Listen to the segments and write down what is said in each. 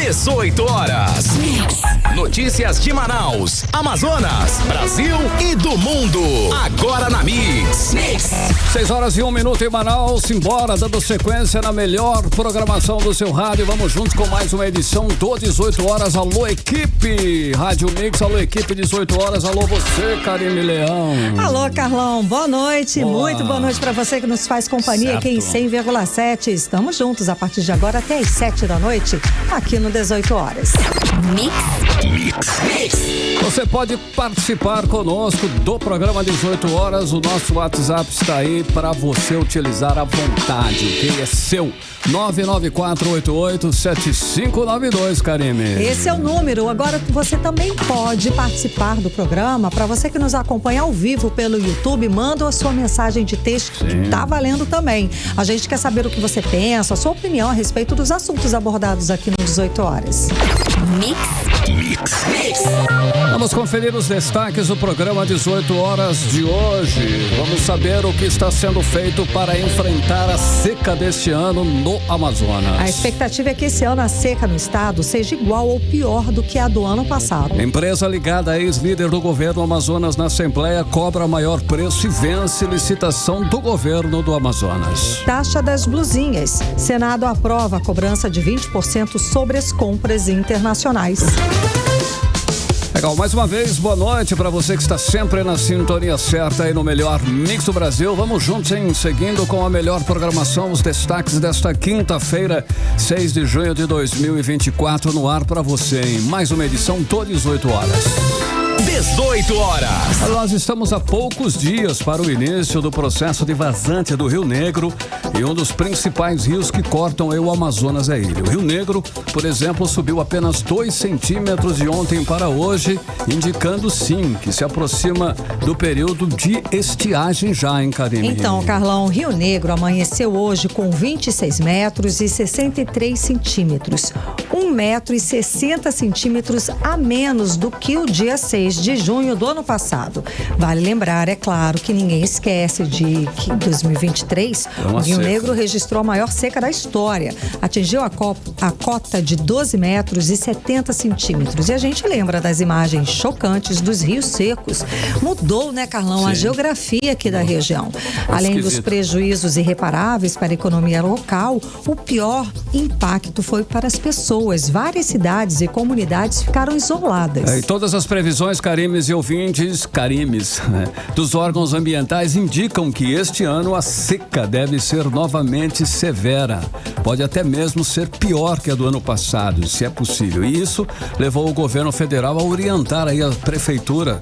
18 horas. Notícias de Manaus, Amazonas, Brasil e do mundo. Agora na Mix. 6 horas e 1 minuto em Manaus. Embora, dando sequência na melhor programação do seu rádio. Vamos juntos com mais uma edição do 18 horas. Alô, equipe Rádio Mix. Alô, equipe 18 horas. Alô, você, Karine Leão. Alô, Carlão. Boa noite. Muito boa noite pra você que nos faz companhia aqui em 100,7. Estamos juntos a partir de agora até às 7 da noite, aqui no 18 horas. Mix. Você pode participar conosco do programa 18 horas. O nosso WhatsApp está aí para você utilizar à vontade. Que é seu. 994887592, Karine. Esse é o número. Agora você também pode participar do programa. Para você que nos acompanha ao vivo pelo YouTube, manda a sua mensagem de texto. Sim. Que tá valendo também. A gente quer saber o que você pensa, a sua opinião a respeito dos assuntos abordados aqui no 18 horas. Mix. Vamos conferir os destaques do programa 18 horas de hoje. Vamos saber o que está sendo feito para enfrentar a seca deste ano no Amazonas. A expectativa é que esse ano a seca no estado seja igual ou pior do que a do ano passado. Empresa ligada a ex-líder do governo Amazonas na Assembleia cobra maior preço e vence licitação do governo do Amazonas. Taxa das blusinhas. Senado aprova a cobrança de 20% sobre as compras internacionais. Legal, mais uma vez, boa noite para você que está sempre na sintonia certa aí no melhor Mix do Brasil. Vamos juntos, hein? Seguindo com a melhor programação, os destaques desta quinta-feira, 6 de junho de 2024, no ar para você, em mais uma edição do 18 horas. 18 horas. Nós estamos a poucos dias para o início do processo de vazante do Rio Negro e um dos principais rios que cortam o Amazonas é ele. O Rio Negro, por exemplo, subiu apenas 2 centímetros de ontem para hoje, indicando sim que se aproxima do período de estiagem já, hein, Karine? Então, Carlão, o Rio Negro amanheceu hoje com 26 metros e 63 centímetros. 1 metro e 60 centímetros a menos do que o dia 6 de junho do ano passado. Vale lembrar, é claro, que ninguém esquece de que em 2023 o Rio Negro registrou a maior seca da história. Atingiu a cota de 12 metros e 70 centímetros. E a gente lembra das imagens chocantes dos rios secos. Mudou, né, Carlão, a geografia aqui da região. Além dos prejuízos irreparáveis para a economia local, o pior impacto foi para as pessoas. Várias cidades e comunidades ficaram isoladas. E todas as previsões, Carimes e ouvintes, dos órgãos ambientais indicam que este ano a seca deve ser novamente severa. Pode até mesmo ser pior que a do ano passado, se é possível. E isso levou o governo federal a orientar aí a prefeitura,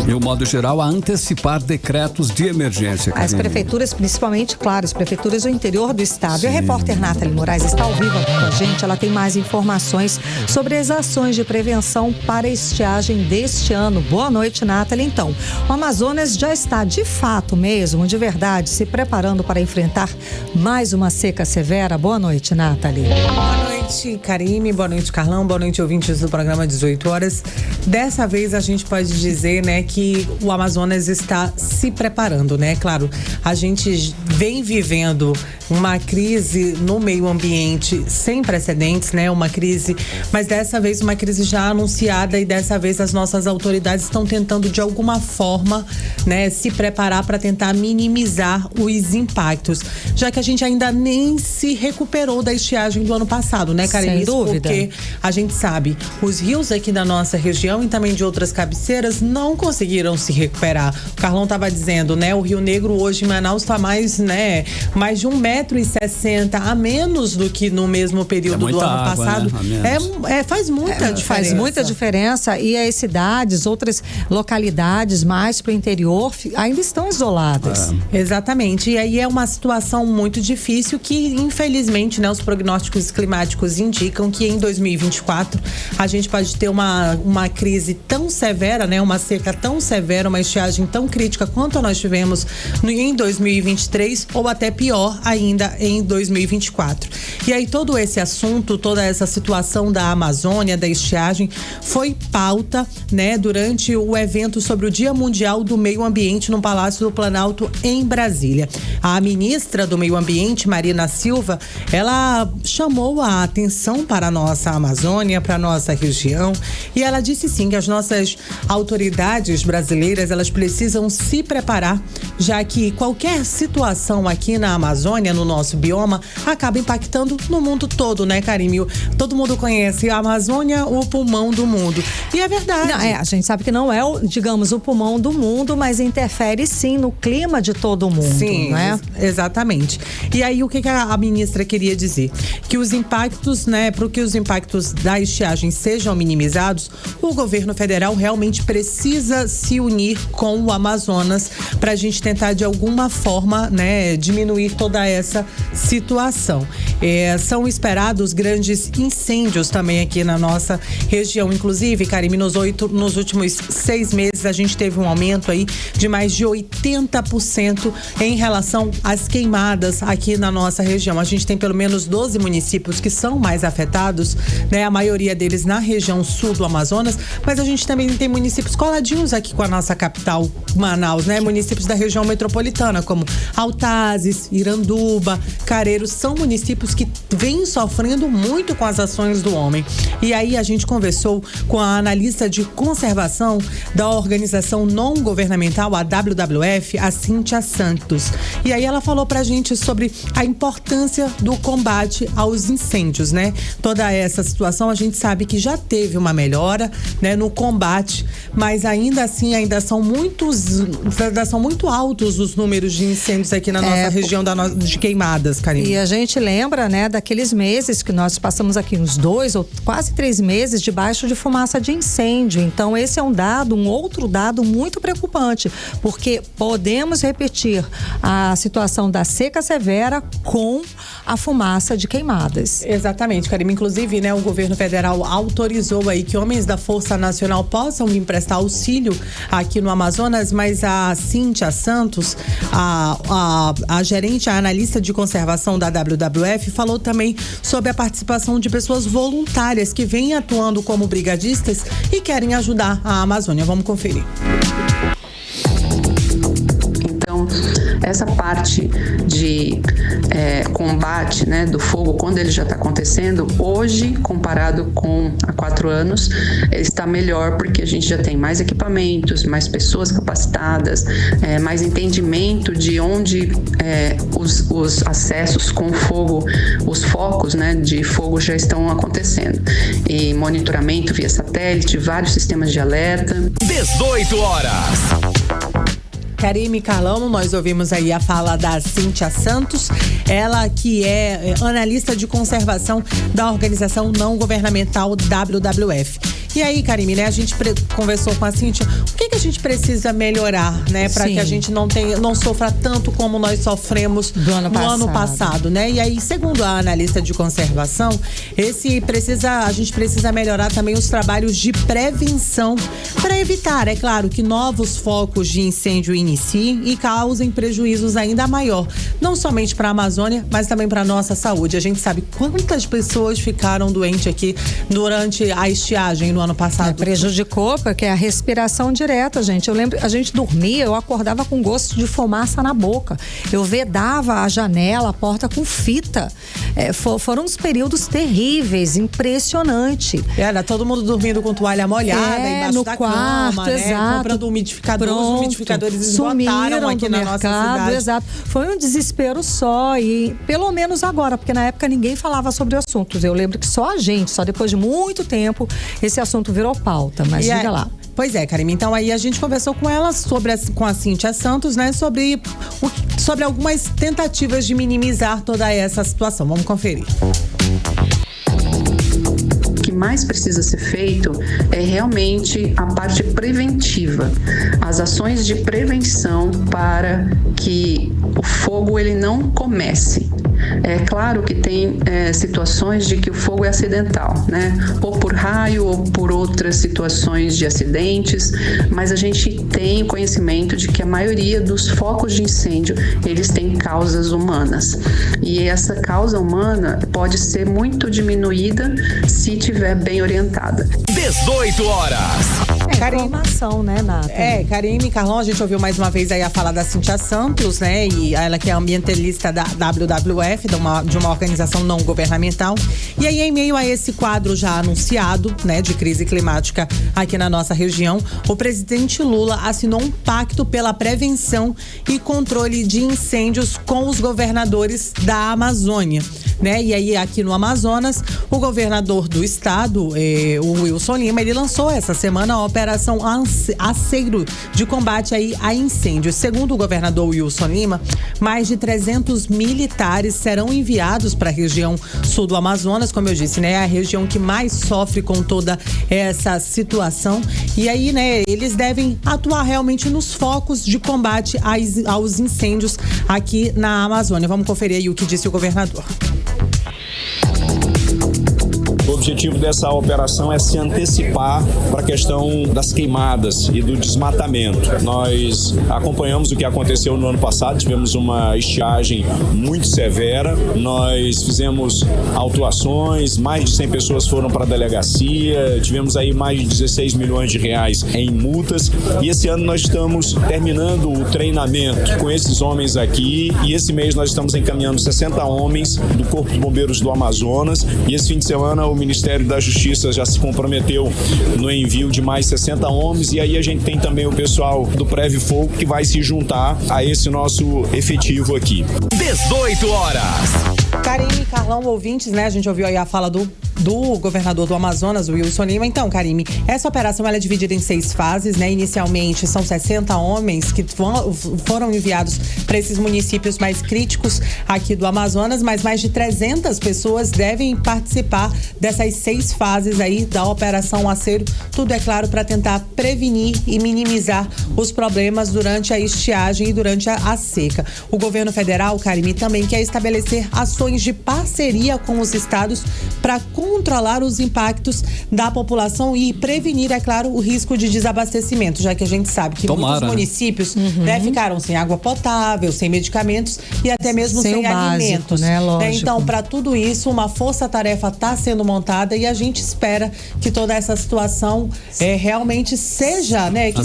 de um modo geral, a antecipar decretos de emergência. As prefeituras, principalmente, claro, as prefeituras do interior do estado. Sim. E a repórter Nathalie Moraes está ao vivo com a gente. Ela tem mais informações sobre as ações de prevenção para a estiagem deste ano. Boa noite, Nathalie. Então, o Amazonas já está de fato mesmo, de verdade, se preparando para enfrentar mais uma seca severa. Boa noite, Nathalie. Boa noite, Karine. Boa noite, Carlão. Boa noite, ouvintes do programa 18 horas. Dessa vez a gente pode dizer, né, que o Amazonas está se preparando, né? Claro, a gente vem vivendo uma crise no meio ambiente sem precedentes, né? Uma crise, mas dessa vez uma crise já anunciada e dessa vez as nossas autoridades estão tentando de alguma forma, né, se preparar para tentar minimizar os impactos, já que a gente ainda nem se recuperou da estiagem do ano passado, né, Karine? Sem dúvida. Porque a gente sabe, os rios aqui da nossa região e também de outras cabeceiras não conseguiram se recuperar. O Carlão estava dizendo, né, o Rio Negro hoje em Manaus está mais, né, mais de 1,60 m a menos do que no mesmo período do ano passado. Né? Faz muita diferença. Faz muita diferença e as cidades, outras localidades mais para o interior ainda estão isoladas. Exatamente. E aí é uma situação muito difícil que, infelizmente, né, os prognósticos climáticos indicam que em 2024 a gente pode ter uma crise tão severa, né, uma seca tão severa, uma estiagem tão crítica quanto nós tivemos em 2023 ou até pior ainda em 2024. E aí todo esse assunto, toda essa situação da Amazônia, da estiagem, foi pauta, né, durante o evento sobre o Dia Mundial do Meio Ambiente no Palácio do Planalto em Brasília. A ministra do Meio Ambiente, Marina Silva, ela chamou a atenção atenção para a nossa Amazônia, para a nossa região. E ela disse sim que as nossas autoridades brasileiras, elas precisam se preparar, já que qualquer situação aqui na Amazônia, no nosso bioma, acaba impactando no mundo todo, né, Karime? Todo mundo conhece a Amazônia, o pulmão do mundo. E é verdade. Não, a gente sabe que não é, digamos, o pulmão do mundo, mas interfere sim no clima de todo mundo. Sim, né? Exatamente. E aí, o que a ministra queria dizer? Que os impactos, né, para que os impactos da estiagem sejam minimizados, o governo federal realmente precisa se unir com o Amazonas para a gente tentar, de alguma forma, né, diminuir toda essa situação. São esperados grandes incêndios também aqui na nossa região. Inclusive, Karime, nos últimos 6 meses, a gente teve um aumento aí de mais de 80% em relação às queimadas aqui na nossa região. A gente tem pelo menos 12 municípios que são mais afetados, né? A maioria deles na região sul do Amazonas, mas a gente também tem municípios coladinhos aqui com a nossa capital, Manaus, né? Municípios da região metropolitana, como Altazes, Iranduba, Careiros, são municípios que vêm sofrendo muito com as ações do homem. E aí a gente conversou com a analista de conservação da organização não governamental, a WWF, a Cíntia Santos. E aí ela falou pra gente sobre a importância do combate aos incêndios, né? Toda essa situação, a gente sabe que já teve uma melhora, né, no combate, mas ainda assim, ainda são muito altos os números de incêndios aqui na nossa região de queimadas, Karime. E a gente lembra, né, daqueles meses que nós passamos aqui uns 2 ou quase 3 meses debaixo de fumaça de incêndio. Então, esse é um outro dado muito preocupante, porque podemos repetir a situação da seca severa com a fumaça de queimadas. Exatamente, Karime. Inclusive, né, o governo federal autorizou aí que homens da Força Nacional possam vir prestar auxílio aqui no Amazonas, mas a Cíntia Santos, a gerente, a analista de conservação da WWF, falou também sobre a participação de pessoas voluntárias que vêm atuando como brigadistas e querem ajudar a Amazônia. Vamos conferir. Então, essa parte de combate, né, do fogo, quando ele já está acontecendo, hoje, comparado com há 4 anos, ele está melhor porque a gente já tem mais equipamentos, mais pessoas capacitadas, mais entendimento de onde os acessos com fogo, os focos, né, de fogo já estão acontecendo. E monitoramento via satélite, vários sistemas de alerta. 18 horas. Karime, Carlão, nós ouvimos aí a fala da Cíntia Santos, ela que é analista de conservação da organização não governamental WWF. E aí, Karime, né, a gente conversou com a Cíntia, o que a gente precisa melhorar, né, para que a gente não sofra tanto como nós sofremos no ano passado, né? E aí, segundo a analista de conservação, a gente precisa melhorar também os trabalhos de prevenção para evitar, é claro, que novos focos de incêndio iniciem e causem prejuízos ainda maior, não somente para a Amazônia, mas também para a nossa saúde. A gente sabe quantas pessoas ficaram doentes aqui durante a estiagem no ano passado. Prejudicou, porque é a respiração direta, gente. Eu lembro, a gente dormia, eu acordava com gosto de fumaça na boca. Eu vedava a janela, a porta com fita. Foram uns períodos terríveis, impressionante. Era todo mundo dormindo com toalha molhada embaixo no da quarto, cama, né? Exato. Comprando umidificadores. Os umidificadores sumiram aqui na nossa cidade. Exato. Foi um desespero só, e pelo menos agora, porque na época ninguém falava sobre assuntos. Eu lembro que só depois de muito tempo, esse assunto virou pauta, mas diga lá. Pois é, Karime. Então aí a gente conversou com ela com a Cíntia Santos, né, sobre algumas tentativas de minimizar toda essa situação. Vamos conferir. O que mais precisa ser feito é realmente a parte preventiva, as ações de prevenção para que o fogo ele não comece. É claro que tem situações de que o fogo é acidental, né? Ou por raio ou por outras situações de acidentes, mas a gente tem conhecimento de que a maioria dos focos de incêndio, eles têm causas humanas. E essa causa humana pode ser muito diminuída se estiver bem orientada. 18 horas. Informação, né, Nata? Karime e Carlão, a gente ouviu mais uma vez aí a fala da Cíntia Santos, né? E ela que é ambientalista da WWF, de uma organização não governamental. E aí, em meio a esse quadro já anunciado, né, de crise climática aqui na nossa região, o presidente Lula assinou um pacto pela prevenção e controle de incêndios com os governadores da Amazônia, né? E aí, aqui no Amazonas, o governador do estado, o Wilson Lima, ele lançou essa semana a Operação Aceiro de combate aí a incêndios. Segundo o governador Wilson Lima, mais de 300 militares serão enviados para a região sul do Amazonas, como eu disse, né? É a região que mais sofre com toda essa situação. E aí, né, eles devem atuar realmente nos focos de combate aos incêndios aqui na Amazônia. Vamos conferir aí o que disse o governador. O objetivo dessa operação é se antecipar para a questão das queimadas e do desmatamento. Nós acompanhamos o que aconteceu no ano passado, tivemos uma estiagem muito severa, nós fizemos autuações, mais de 100 pessoas foram para a delegacia, tivemos aí mais de 16 milhões de reais em multas e esse ano nós estamos terminando o treinamento com esses homens aqui e esse mês nós estamos encaminhando 60 homens do Corpo de Bombeiros do Amazonas e esse fim de semana o Ministério da Justiça já se comprometeu no envio de mais 60 homens e aí a gente tem também o pessoal do Preve Fogo que vai se juntar a esse nosso efetivo aqui. 18 horas. Karime, Carlão, ouvintes, né? A gente ouviu aí a fala do governador do Amazonas, o Wilson Lima. Então, Karime, essa operação ela é dividida em 6 fases, né? Inicialmente são 60 homens que foram enviados para esses municípios mais críticos aqui do Amazonas, mas mais de 300 pessoas devem participar dessas 6 fases aí da Operação Aceiro. Tudo, é claro, para tentar prevenir e minimizar os problemas durante a estiagem e durante a seca. O governo federal, Karime, também quer estabelecer ações de parceria com os estados para controlar os impactos da população e prevenir, é claro, o risco de desabastecimento, já que a gente sabe que muitos municípios ficaram sem água potável, sem medicamentos e até mesmo sem alimentos. Né? Lógico. Então, para tudo isso, uma força-tarefa está sendo montada e a gente espera que toda essa situação realmente seja, né, que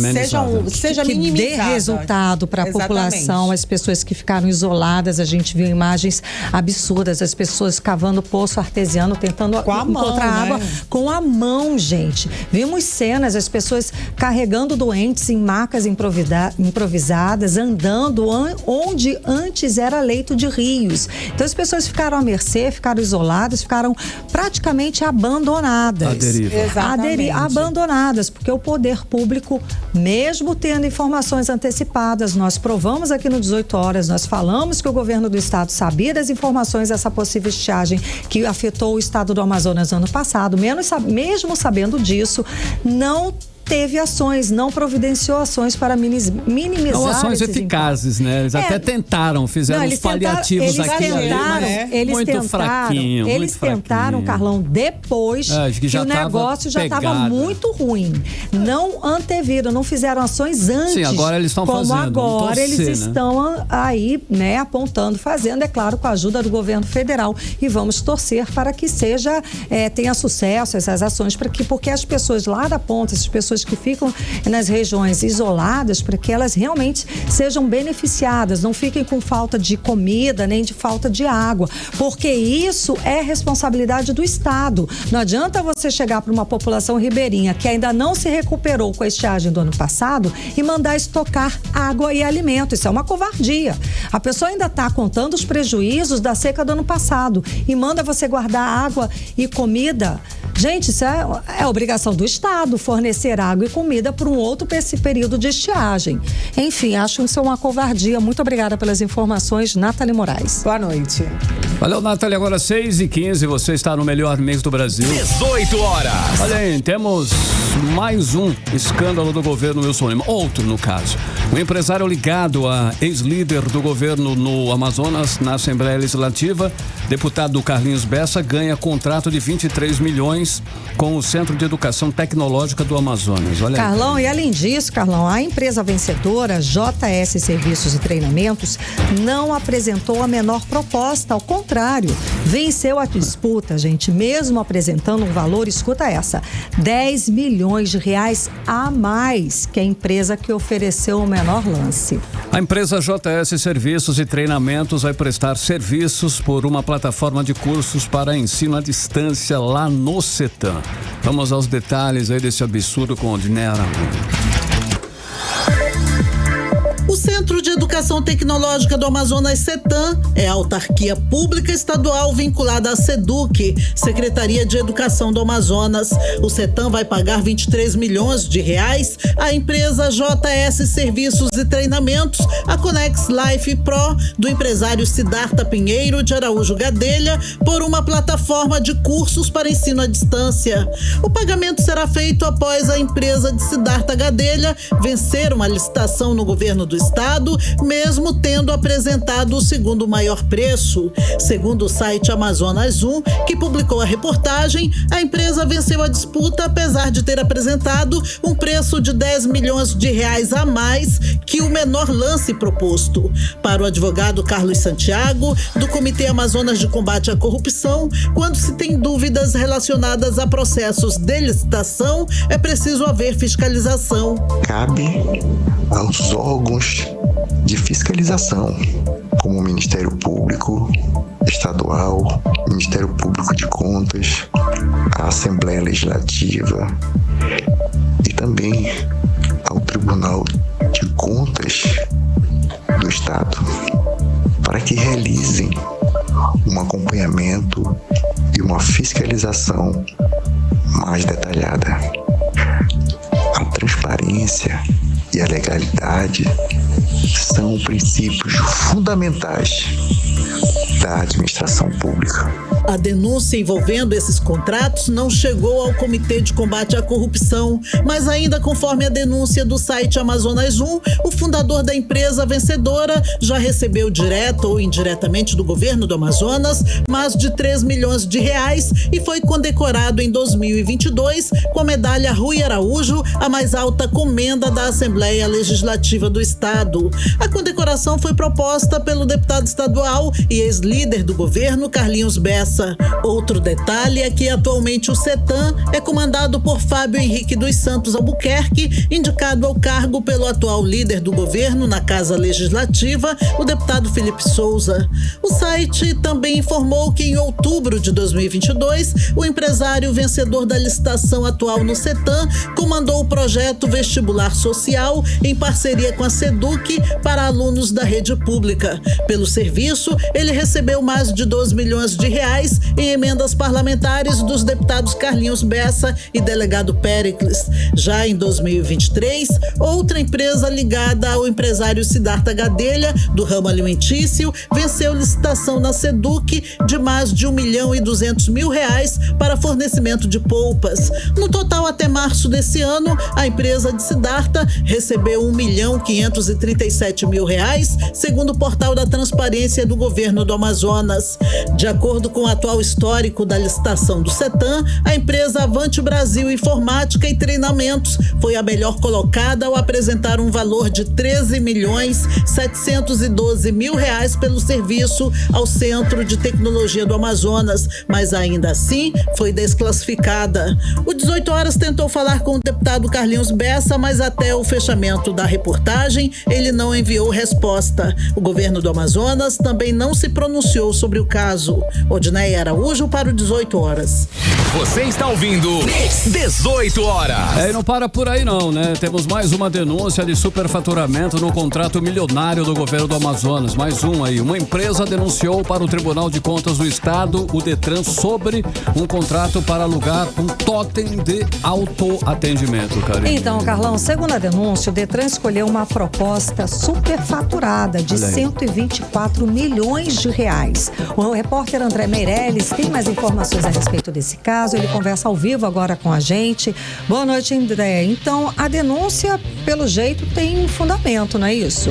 seja minimizada. Dê resultado para a população, as pessoas que ficaram isoladas. A gente viu imagens absurdas, as pessoas cavando poço artesiano, tentando encontrar água com a mão, gente. Vimos cenas, as pessoas carregando doentes em macas improvisadas, andando onde antes era leito de rios. Então as pessoas ficaram à mercê, ficaram isoladas, ficaram praticamente abandonadas. À deriva. Abandonadas, porque o poder público, mesmo tendo informações antecipadas, nós provamos aqui no 18 horas, nós falamos que o governo do estado sabia das informações dessa possível estiagem que afetou o estado do Amazonas ano passado, mesmo sabendo disso, não teve ações, não providenciou ações para minimizar não, ações eficazes, né? Eles até tentaram, fizeram os paliativos aqui Eles tentaram, Carlão, depois que o negócio já estava muito ruim. Não anteviram, não fizeram ações antes. Sim, agora eles estão fazendo. Agora eles estão aí, né, apontando, fazendo, é claro, com a ajuda do governo federal. E vamos torcer para que tenha sucesso essas ações, porque as pessoas lá da ponta, essas pessoas que ficam nas regiões isoladas, para que elas realmente sejam beneficiadas, não fiquem com falta de comida, nem de falta de água, porque isso é responsabilidade do Estado. Não adianta você chegar para uma população ribeirinha que ainda não se recuperou com a estiagem do ano passado e mandar estocar água e alimento. Isso é uma covardia. A pessoa ainda está contando os prejuízos da seca do ano passado e manda você guardar água e comida. Gente, isso é obrigação do Estado, fornecer água e comida por um outro período de estiagem. Enfim, acho isso uma covardia. Muito obrigada pelas informações, Nathalie Moraes. Boa noite. Valeu, Nathalie. Agora 6h15, você está no melhor mês do Brasil. 18 horas. Olha aí, temos mais um escândalo do governo Wilson Lima. Outro, no caso. Um empresário ligado a ex-líder do governo no Amazonas, na Assembleia Legislativa, deputado Carlinhos Bessa, ganha contrato de 23 milhões milhões com o Centro de Educação Tecnológica do Amazonas. Olha aí. Carlão, e além disso, Carlão, a empresa vencedora, JS Serviços e Treinamentos, não apresentou a menor proposta, ao contrário, venceu a disputa, gente, mesmo apresentando um valor, escuta essa, 10 milhões de reais a mais que a empresa que ofereceu o menor lance. A empresa JS Serviços e Treinamentos vai prestar serviços por uma plataforma de cursos para ensino à distância lá no CETAM. Vamos aos detalhes aí desse absurdo com o Odinei Araújo. O Centro de Educação Tecnológica do Amazonas, CETAM, é a autarquia pública estadual vinculada à SEDUC, Secretaria de Educação do Amazonas. O CETAM vai pagar 23 milhões de reais à empresa JS Serviços e Treinamentos, a Conex Life Pro, do empresário Siddhartha Pinheiro de Araújo Gadelha, por uma plataforma de cursos para ensino à distância. O pagamento será feito após a empresa de Siddhartha Gadelha vencer uma licitação no governo do estado, mesmo tendo apresentado o segundo maior preço. Segundo o site Amazonas 1, que publicou a reportagem, a empresa venceu a disputa apesar de ter apresentado um preço de 10 milhões de reais a mais que o menor lance proposto. Para o advogado Carlos Santiago, do Comitê Amazonas de Combate à Corrupção, quando se tem dúvidas relacionadas a processos de licitação, é preciso haver fiscalização. Cabe aos órgãos de fiscalização, como o Ministério Público Estadual, Ministério Público de Contas, a Assembleia Legislativa e também ao Tribunal de Contas do Estado, para que realizem um acompanhamento e uma fiscalização mais detalhada. A transparência e a legalidade são princípios fundamentais da administração pública. A denúncia envolvendo esses contratos não chegou ao Comitê de Combate à Corrupção, mas ainda conforme a denúncia do site Amazonas 1, o fundador da empresa vencedora já recebeu direta ou indiretamente do governo do Amazonas mais de 3 milhões de reais e foi condecorado em 2022 com a medalha Rui Araújo, a mais alta comenda da Assembleia Legislativa do Estado. A condecoração foi proposta pelo deputado estadual e ex-líder do governo, Carlinhos Bessa. Outro detalhe é que atualmente o CETAM é comandado por Fábio Henrique dos Santos Albuquerque, indicado ao cargo pelo atual líder do governo na Casa Legislativa, o deputado Felipe Souza. O site também informou que em outubro de 2022, o empresário vencedor da licitação atual no CETAM comandou o projeto Vestibular Social em parceria com a SEDUC para alunos da rede pública. Pelo serviço, ele recebeu mais de 12 milhões de reais em emendas parlamentares dos deputados Carlinhos Bessa e delegado Péricles. Já em 2023, outra empresa ligada ao empresário Siddhartha Gadelha, do ramo alimentício, venceu licitação na SEDUC de mais de 1.200.000 reais para fornecimento de polpas. No total, até março desse ano, a empresa de Siddhartha recebeu 1.537.000 reais, segundo o portal da Transparência do Governo do Amazonas. De acordo com o atual histórico da licitação do CETAM, a empresa Avante Brasil Informática e Treinamentos foi a melhor colocada ao apresentar um valor de 13.712.000 reais pelo serviço ao Centro de Tecnologia do Amazonas, mas ainda assim foi desclassificada. O 18 Horas tentou falar com o deputado Carlinhos Bessa, mas até o fechamento da reportagem ele não enviou resposta. O governo do Amazonas também não se pronunciou sobre o caso. Odinei Araújo para o 18 Horas. Você está ouvindo 18 Horas. E não para por aí não, né? Temos mais uma denúncia de superfaturamento no contrato milionário do governo do Amazonas. Mais um aí. Uma empresa denunciou para o Tribunal de Contas do Estado, o Detran, sobre um contrato para alugar um totem de autoatendimento, Karine. Então, Carlão, segundo a denúncia, o Detran escolheu uma proposta superfaturada de 124 milhões de reais. O repórter André Meirelles tem mais informações a respeito desse caso. caso, ele conversa ao vivo agora com a gente. Boa noite, André. Então, a denúncia, pelo jeito, tem fundamento, não é isso?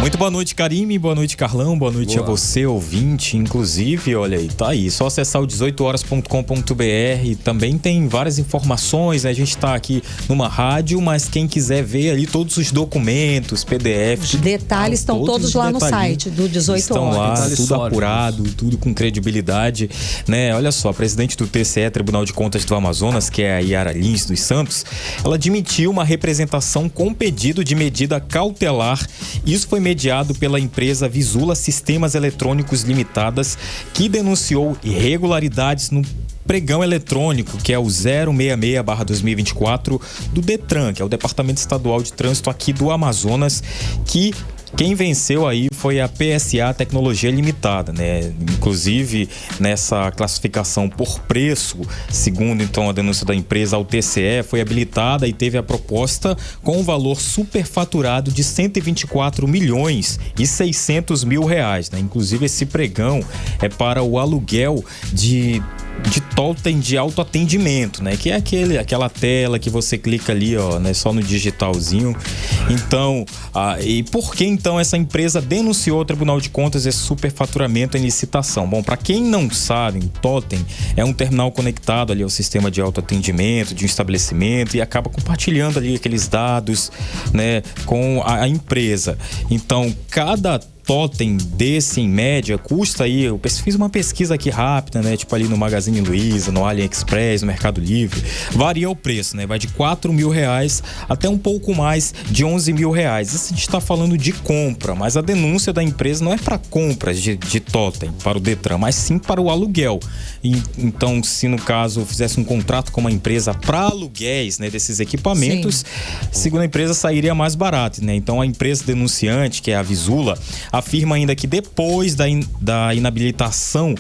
Muito boa noite, Karime, boa noite, Carlão, boa noite a você, ouvinte. Inclusive, olha aí, tá aí, só acessar o 18horas.com.br, também tem várias informações, né? A gente tá aqui numa rádio, mas quem quiser ver ali todos os documentos, PDFs... Os detalhes estão todos lá no site do 18 estão Horas. Lá, tudo apurado, tudo com credibilidade, né? Olha só, a presidente do TCE, Tribunal de Contas do Amazonas, que é a Yara Lins dos Santos, ela admitiu uma representação com pedido de medida cautelar. Isso foi mediado pela empresa Visula Sistemas Eletrônicos Limitadas, que denunciou irregularidades no pregão eletrônico, que é o 066/2024 do DETRAN, que é o Departamento Estadual de Trânsito aqui do Amazonas, que quem venceu aí foi a PSA Tecnologia Limitada, né? Inclusive, nessa classificação por preço, segundo então a denúncia da empresa, ao TCE foi habilitada e teve a proposta com um valor superfaturado de 124.600.000 reais, né? Inclusive, esse pregão é para o aluguel de totem de autoatendimento, né? Que é aquela tela que você clica ali, ó, né? Só no digitalzinho. Então, e por que então essa empresa denunciou ao Tribunal de Contas esse superfaturamento em licitação? Bom, para quem não sabe, o totem é um terminal conectado ali ao sistema de autoatendimento de um estabelecimento e acaba compartilhando ali aqueles dados, né, com a empresa. Então, cada totem desse, em média, custa aí, eu fiz uma pesquisa aqui rápida, né, tipo ali no Magazine Luiza, no AliExpress, no Mercado Livre, varia o preço, né, vai de R$4.000 até um pouco mais de R$11.000. Isso a gente está falando de compra, mas a denúncia da empresa não é para compras de totem para o DETRAN, mas sim para o aluguel. Então, se no caso fizesse um contrato com uma empresa para aluguéis, né, desses equipamentos, segundo a empresa, sairia mais barato, né? Então, a empresa denunciante, que é a Visula, afirma ainda que depois da inabilitação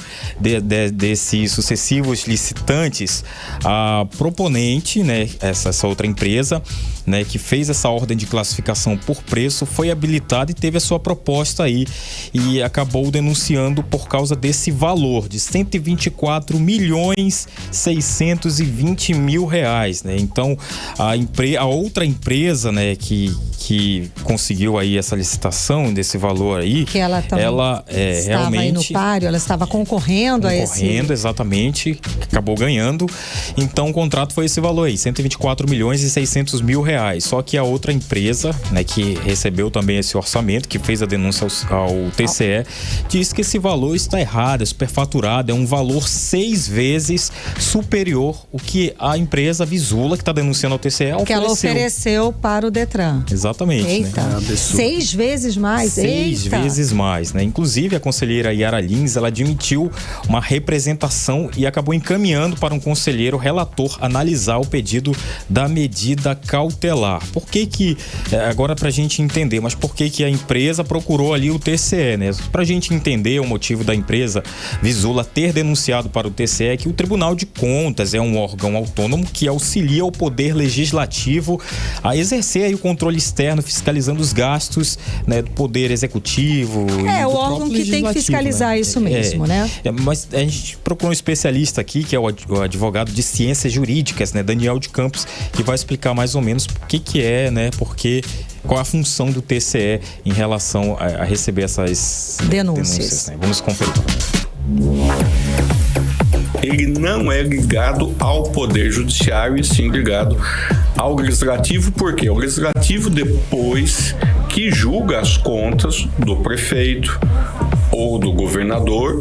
desses sucessivos licitantes, a proponente, né, essa outra empresa, né, que fez essa ordem de classificação por preço, foi habilitada e teve a sua proposta aí e acabou denunciando por causa desse valor de R$124.620.000, né? Então, a outra empresa, né, que conseguiu aí essa licitação desse valor aí, que ela também estava realmente aí no páreo, ela estava concorrendo a esse... Exatamente, acabou ganhando. Então o contrato foi esse valor aí, R$124.600.000. Só que a outra empresa, né, que recebeu também esse orçamento, que fez a denúncia ao TCE, diz que esse valor está errado, é superfaturado, é um valor 6 vezes superior o que a empresa Visula, que está denunciando ao TCE, ofereceu. Que ela ofereceu para o DETRAN. Exatamente. Eita, né? 6 vezes mais. 6 vezes mais, né? Inclusive, a conselheira Yara Lins, ela admitiu uma representação e acabou encaminhando para um conselheiro relator analisar o pedido da medida cautelar. Por que agora pra gente entender, mas por que a empresa procurou ali o TCE, né? Pra gente entender o motivo da empresa Visula ter denunciado para o TCE que o Tribunal de Contas é um órgão autônomo que auxilia o Poder Legislativo a exercer aí o controle externo, fiscalizando os gastos, né, do Poder Executivo. É, o órgão que tem que fiscalizar, né? Isso mesmo, né? Mas a gente procurou um especialista aqui, que é o advogado de ciências jurídicas, né, Daniel de Campos, que vai explicar mais ou menos o que é, né, qual é a função do TCE em relação a receber essas denúncias, né? Vamos conferir. Ele não é ligado ao Poder Judiciário e sim ligado ao Legislativo. Por quê? O Legislativo, depois que julga as contas do prefeito ou do governador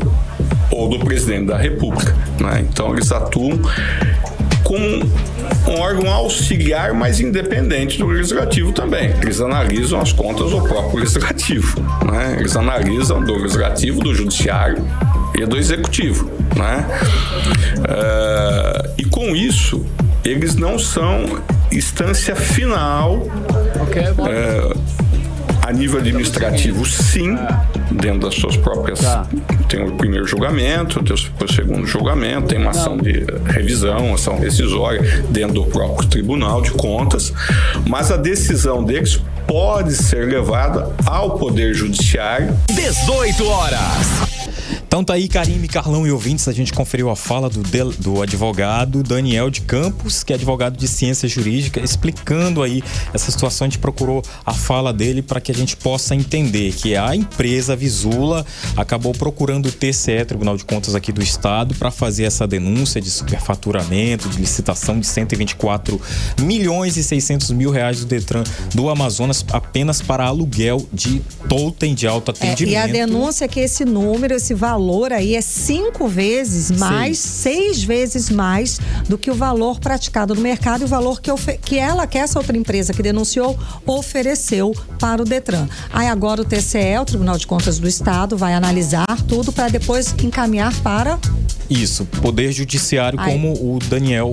ou do presidente da República, né? Então, eles atuam como um órgão auxiliar, mas independente do Legislativo também. Eles analisam as contas do próprio Legislativo, né? Eles analisam do Legislativo, do Judiciário e do Executivo, né? E com isso, eles não são instância final a nível administrativo, sim, dentro das suas próprias... Tem o primeiro julgamento, tem o segundo julgamento, tem uma ação de revisão, ação rescisória dentro do próprio Tribunal de Contas, mas a decisão deles pode ser levada ao Poder Judiciário. 18 horas. Então tá aí, Karime, Carlão e ouvintes, a gente conferiu a fala do advogado Daniel de Campos, que é advogado de ciência jurídica, explicando aí essa situação. A gente procurou a fala dele para que a gente possa entender que a empresa Visula acabou procurando o TCE, Tribunal de Contas aqui do Estado, para fazer essa denúncia de superfaturamento, de licitação de 124 milhões e 600 mil reais do Detran do Amazonas apenas para aluguel de totem de alto atendimento. E a denúncia é que esse número, esse valor aí é 5 vezes mais, 6 vezes mais do que o valor praticado no mercado e o valor que essa outra empresa que denunciou ofereceu para o Detran. Aí agora o TCE, o Tribunal de Contas do Estado, vai analisar tudo para depois encaminhar para... Isso, Poder Judiciário, como o Daniel,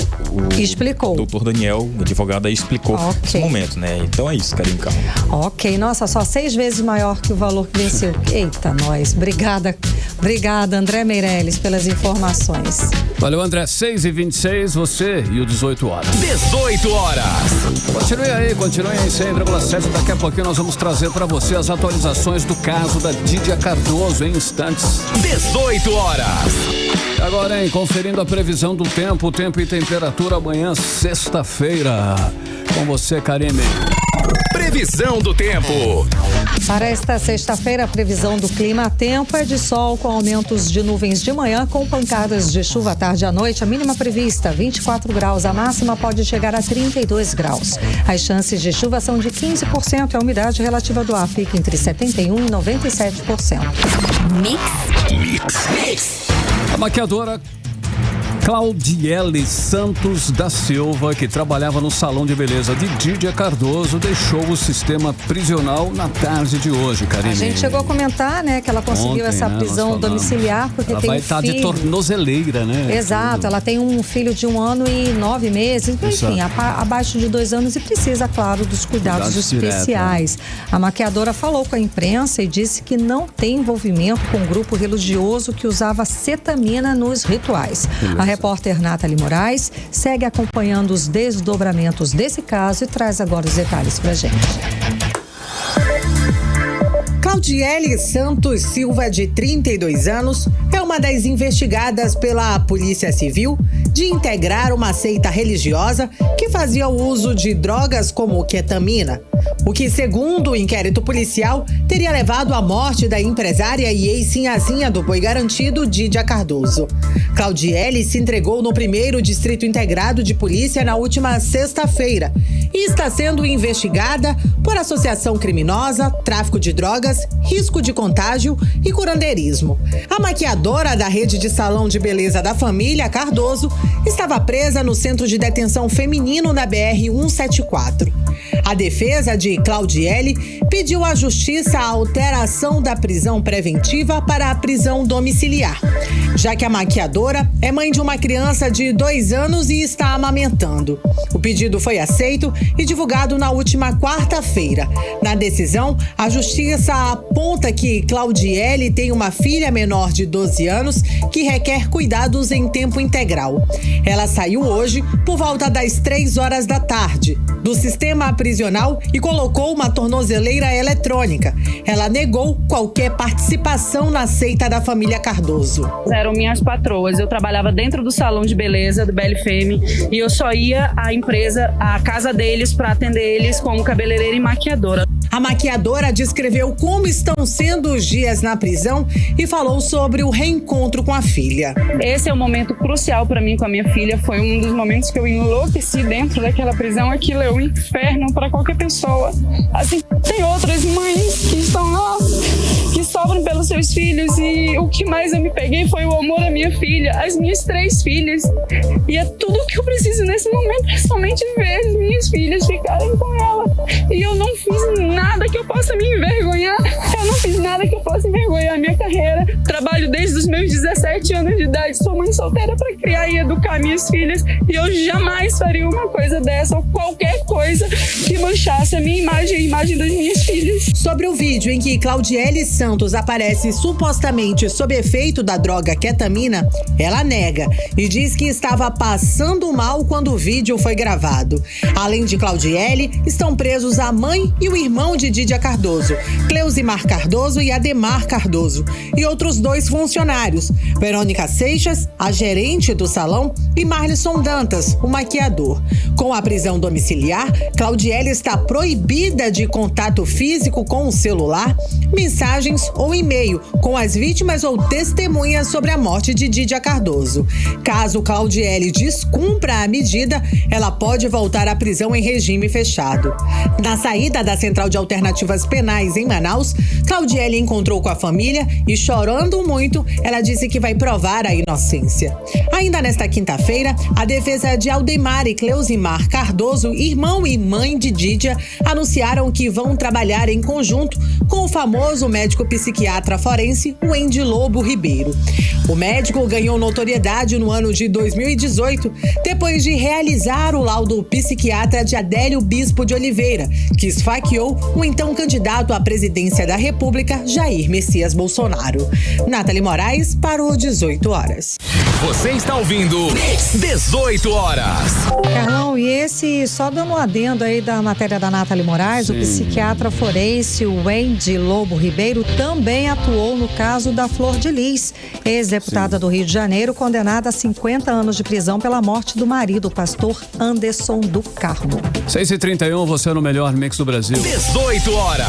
explicou. O doutor Daniel, advogado, aí explicou nesse momento, né? Então é isso, Karime, Carlão. Ok, nossa, só 6 vezes maior que o valor que venceu. Eita, nós. Obrigada, André Meirelles, pelas informações. Valeu, André. 6h26, você e o 18 horas. 18 horas. Continue aí, 100,7. Daqui a pouquinho nós vamos trazer para você as atualizações do caso da Dídia Cardoso em instantes. 18 horas. Agora, conferindo a previsão do tempo e temperatura amanhã, sexta-feira. Com você, Karime. Previsão do tempo. Para esta sexta-feira, a previsão do clima-tempo é de sol com aumentos de nuvens de manhã, com pancadas de chuva à tarde e à noite. A mínima prevista, 24 graus. A máxima pode chegar a 32 graus. As chances de chuva são de 15%. A umidade relativa do ar fica entre 71% e 97%. Mix. A maquiadora Claudiele Santos da Silva, que trabalhava no salão de beleza de Dídia Cardoso, deixou o sistema prisional na tarde de hoje, Karime. A gente chegou a comentar, né, que ela conseguiu essa prisão domiciliar porque ela tem vai estar de tornozeleira, né? Exato, ela tem um filho de 1 ano e 9 meses, enfim, abaixo de 2 anos e precisa, claro, dos cuidados especiais. A maquiadora falou com a imprensa e disse que não tem envolvimento com um grupo religioso que usava cetamina nos rituais. A repórter Nathalie Moraes segue acompanhando os desdobramentos desse caso e traz agora os detalhes pra gente. Claudiele Santos Silva, de 32 anos, é uma das investigadas pela Polícia Civil de integrar uma seita religiosa que fazia o uso de drogas como ketamina, o que, segundo o inquérito policial, teria levado à morte da empresária e ex-sinhazinha do boi garantido, Dídia Cardoso. Claudiele se entregou no 1º Distrito Integrado de Polícia na última sexta-feira e está sendo investigada por associação criminosa, tráfico de drogas, risco de contágio e curandeirismo. A maquiadora da rede de salão de beleza da família Cardoso estava presa no Centro de Detenção Feminino na BR-174. A defesa de Claudiele pediu à Justiça a alteração da prisão preventiva para a prisão domiciliar, já que a maquiadora é mãe de uma criança de 2 anos e está amamentando. O pedido foi aceito e divulgado na última quarta-feira. Na decisão, a Justiça aponta que Claudiele tem uma filha menor de 12 anos que requer cuidados em tempo integral. Ela saiu hoje por volta das 3 horas da tarde do sistema prisional e colocou uma tornozeleira eletrônica. Ela negou qualquer participação na seita da família Cardoso. Eram minhas patroas. Eu trabalhava dentro do salão de beleza do BLFM e eu só ia à casa deles para atender eles como cabeleireira e maquiadora. A maquiadora descreveu como estão sendo os dias na prisão e falou sobre o reencontro com a filha. Esse é um momento crucial para mim com a minha filha. Foi um dos momentos que eu enlouqueci dentro daquela prisão. Aquilo é um inferno para qualquer pessoa. Assim, tem outras mães que estão lá, que sofrem pelos seus filhos, e o que mais eu me peguei foi o amor à minha filha, às minhas 3 filhas. E é tudo o que eu preciso nesse momento, é somente ver as minhas filhas ficarem com ela. E eu não fiz nada que eu possa me envergonhar. Eu não fiz nada que eu possa envergonhar a minha carreira. Trabalho desde os meus 17 anos de idade. Sou mãe solteira para criar e educar minhas filhas. E eu jamais faria uma coisa dessa ou qualquer coisa que manchasse a minha imagem e a imagem das minhas filhas. Sobre o vídeo em que Claudiele Santos aparece supostamente sob efeito da droga ketamina, ela nega e diz que estava passando mal quando o vídeo foi gravado. Além de Claudiele, estão presos a mãe e o irmão de Dídia Cardoso, Cleusimar Cardoso e Ademar Cardoso, e outros 2 funcionários, Verônica Seixas, a gerente do salão, e Marlisson Dantas, o maquiador. Com a prisão domiciliar, Claudiele está proibida de contato físico com o celular, mensagens ou e-mail com as vítimas ou testemunhas sobre a morte de Dídia Cardoso. Caso Claudiele descumpra a medida, ela pode voltar à prisão em regime fechado. Na saída da Central de Alternativas Penais em Manaus, Claudiele encontrou com a família e, chorando muito, ela disse que vai provar a inocência. Ainda nesta quinta-feira, a defesa de Aldemar e Cleusimar Cardoso, irmão e mãe de Dídia, anunciaram que vão trabalhar em conjunto com o famoso médico psiquiatra forense Wendy Lobo Ribeiro. O médico ganhou notoriedade no ano de 2018, depois de realizar o laudo psiquiatra de Adélio Bispo de Oliveira, que esfaqueou o então candidato à presidência da República, Jair Messias Bolsonaro. Nathalie Moraes para o 18 horas. Você está ouvindo 18 horas. Carlão, e esse, só dando um adendo aí da matéria da Nathalie Moraes, o psiquiatra forense Wendy Lobo Ribeiro também atuou no caso da Flor de Lis, ex-deputada do Rio de Janeiro, condenada a 50 anos de prisão pela morte do marido, o pastor Anderson do Carmo. 6h31, você no melhor mix do Brasil. 18 horas.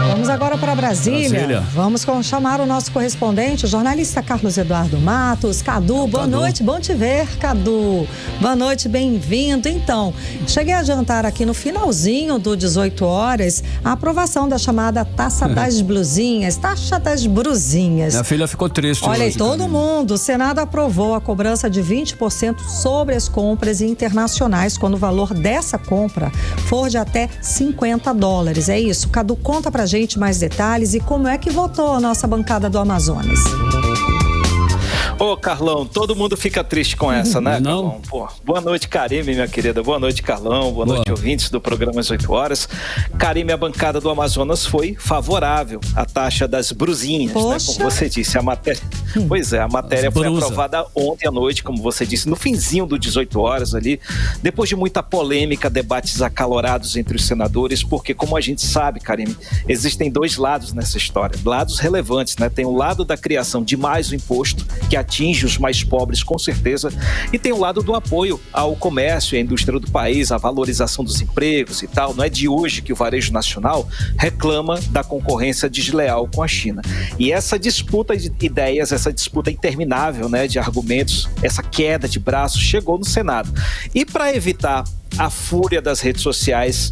Vamos agora para Brasília. Vamos chamar o nosso correspondente, o jornalista Carlos Eduardo Matos. Cadu, boa noite, bom te ver, Cadu. Boa noite, bem-vindo. Então, cheguei a jantar aqui no finalzinho do 18 horas a aprovação da chamada Taxa das Blusinhas, Taxa das Brusinhas. Minha filha ficou triste. Olha, hoje, todo mundo, o Senado aprovou a cobrança de 20% sobre as compras internacionais quando o valor dessa compra for de até $50. É isso. Cadu, conta pra gente mais detalhes e como é que votou a nossa bancada do Amazonas. Ô, Carlão, todo mundo fica triste com essa, né? Não. Pô, boa noite, Karime, minha querida. Boa noite, Carlão. Boa noite, ouvintes do programa às 8 horas. Karime, a bancada do Amazonas foi favorável à taxa das brusinhas, né? Como você disse, a matéria... Pois é, a matéria foi aprovada ontem à noite, como você disse, no finzinho do 18 horas ali, depois de muita polêmica, debates acalorados entre os senadores, porque, como a gente sabe, Karime, existem 2 lados nessa história, lados relevantes, né? Tem o lado da criação de mais o imposto, que atinge os mais pobres, com certeza, e tem o lado do apoio ao comércio e à indústria do país, a valorização dos empregos e tal. Não é de hoje que o varejo nacional reclama da concorrência desleal com a China. E essa disputa de ideias, essa disputa interminável, né, de argumentos, essa queda de braços chegou no Senado. E para evitar a fúria das redes sociais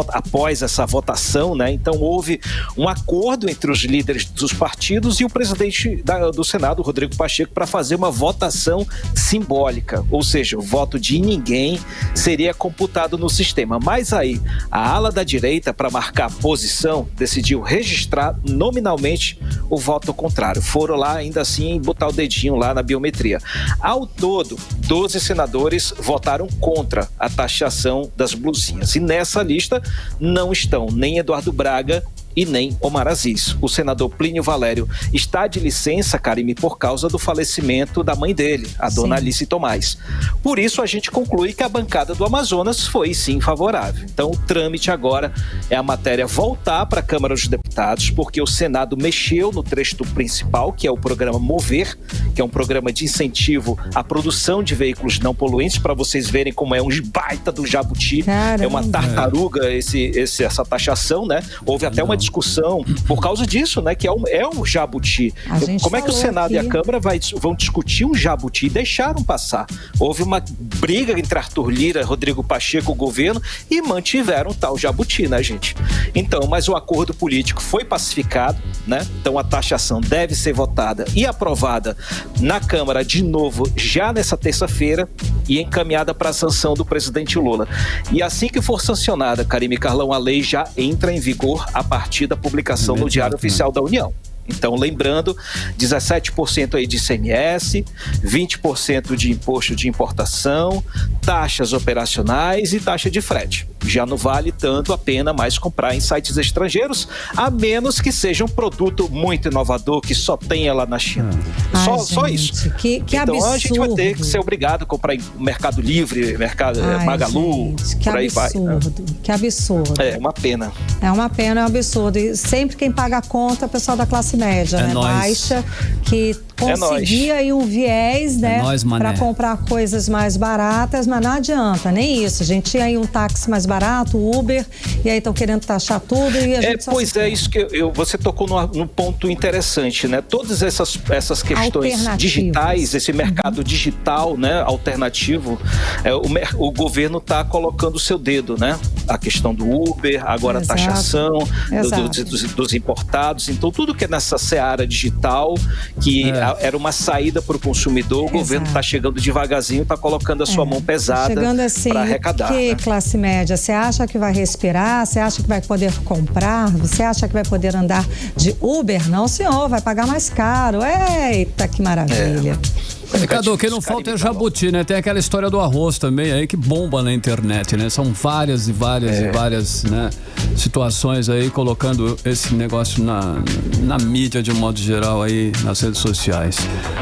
após essa votação, né? Então houve um acordo entre os líderes dos partidos e o presidente do Senado, Rodrigo Pacheco, para fazer uma votação simbólica, ou seja, o voto de ninguém seria computado no sistema. Mas aí, a ala da direita, para marcar posição, decidiu registrar nominalmente o voto contrário. Foram lá, ainda assim, botar o dedinho lá na biometria. Ao todo, 12 senadores votaram contra a taxação das blusinhas. E nessa lista não estão nem Eduardo Braga e nem Omar Aziz. O senador Plínio Valério está de licença, Karime, por causa do falecimento da mãe dele, a dona Alice Tomás. Por isso, a gente conclui que a bancada do Amazonas foi, sim, favorável. Então, o trâmite agora é a matéria voltar para a Câmara dos Deputados, porque o Senado mexeu no trecho principal, que é o programa Mover, que é um programa de incentivo à produção de veículos não poluentes, para vocês verem como é um baita do jabuti. Caramba. É uma tartaruga essa taxação, né? Houve até uma discussão por causa disso, né? Que é um jabuti. Como é que o Senado e a Câmara vão discutir um jabuti e deixaram passar? Houve uma briga entre Arthur Lira, Rodrigo Pacheco, o governo, e mantiveram tal jabuti, né, gente? Então, mas o acordo político foi pacificado, né? Então a taxação deve ser votada e aprovada na Câmara de novo já nessa terça-feira e encaminhada para a sanção do presidente Lula. E assim que for sancionada, Karime e Carlão, a lei já entra em vigor a partir da publicação no Diário Oficial da União. Então, lembrando, 17% aí de ICMS, 20% de imposto de importação, taxas operacionais e taxa de frete. Já não vale tanto a pena mais comprar em sites estrangeiros, a menos que seja um produto muito inovador que só tenha lá na China. Só isso. Que então absurdo. A gente vai ter que ser obrigado a comprar em Mercado Livre, Magalu, que por aí vai. Né? Que absurdo. É uma pena. É uma pena, é um absurdo. E sempre quem paga a conta é o pessoal da classe média, né? Baixa, que conseguia aí um viés, né? Para comprar coisas mais baratas, mas não adianta, nem isso. A gente tinha aí um táxi mais barato, Uber, e aí estão querendo taxar tudo e a gente Pois é, isso que você tocou num ponto interessante, né? Todas essas questões digitais, esse mercado digital, né, alternativo, o governo está colocando o seu dedo, né? A questão do Uber, agora a taxação dos importados. Então, tudo que é nessa seara digital, que era uma saída para o consumidor, o governo está chegando devagarzinho, está colocando a sua mão pesada para arrecadar. Que classe média? Você acha que vai respirar? Você acha que vai poder comprar? Você acha que vai poder andar de Uber? Não, senhor, vai pagar mais caro. Eita, que maravilha. Cadu, que não falta é jabuti, né? Tem aquela história do arroz também aí que bomba na internet, né? São várias, né, situações aí colocando esse negócio na mídia de um modo geral aí nas redes sociais.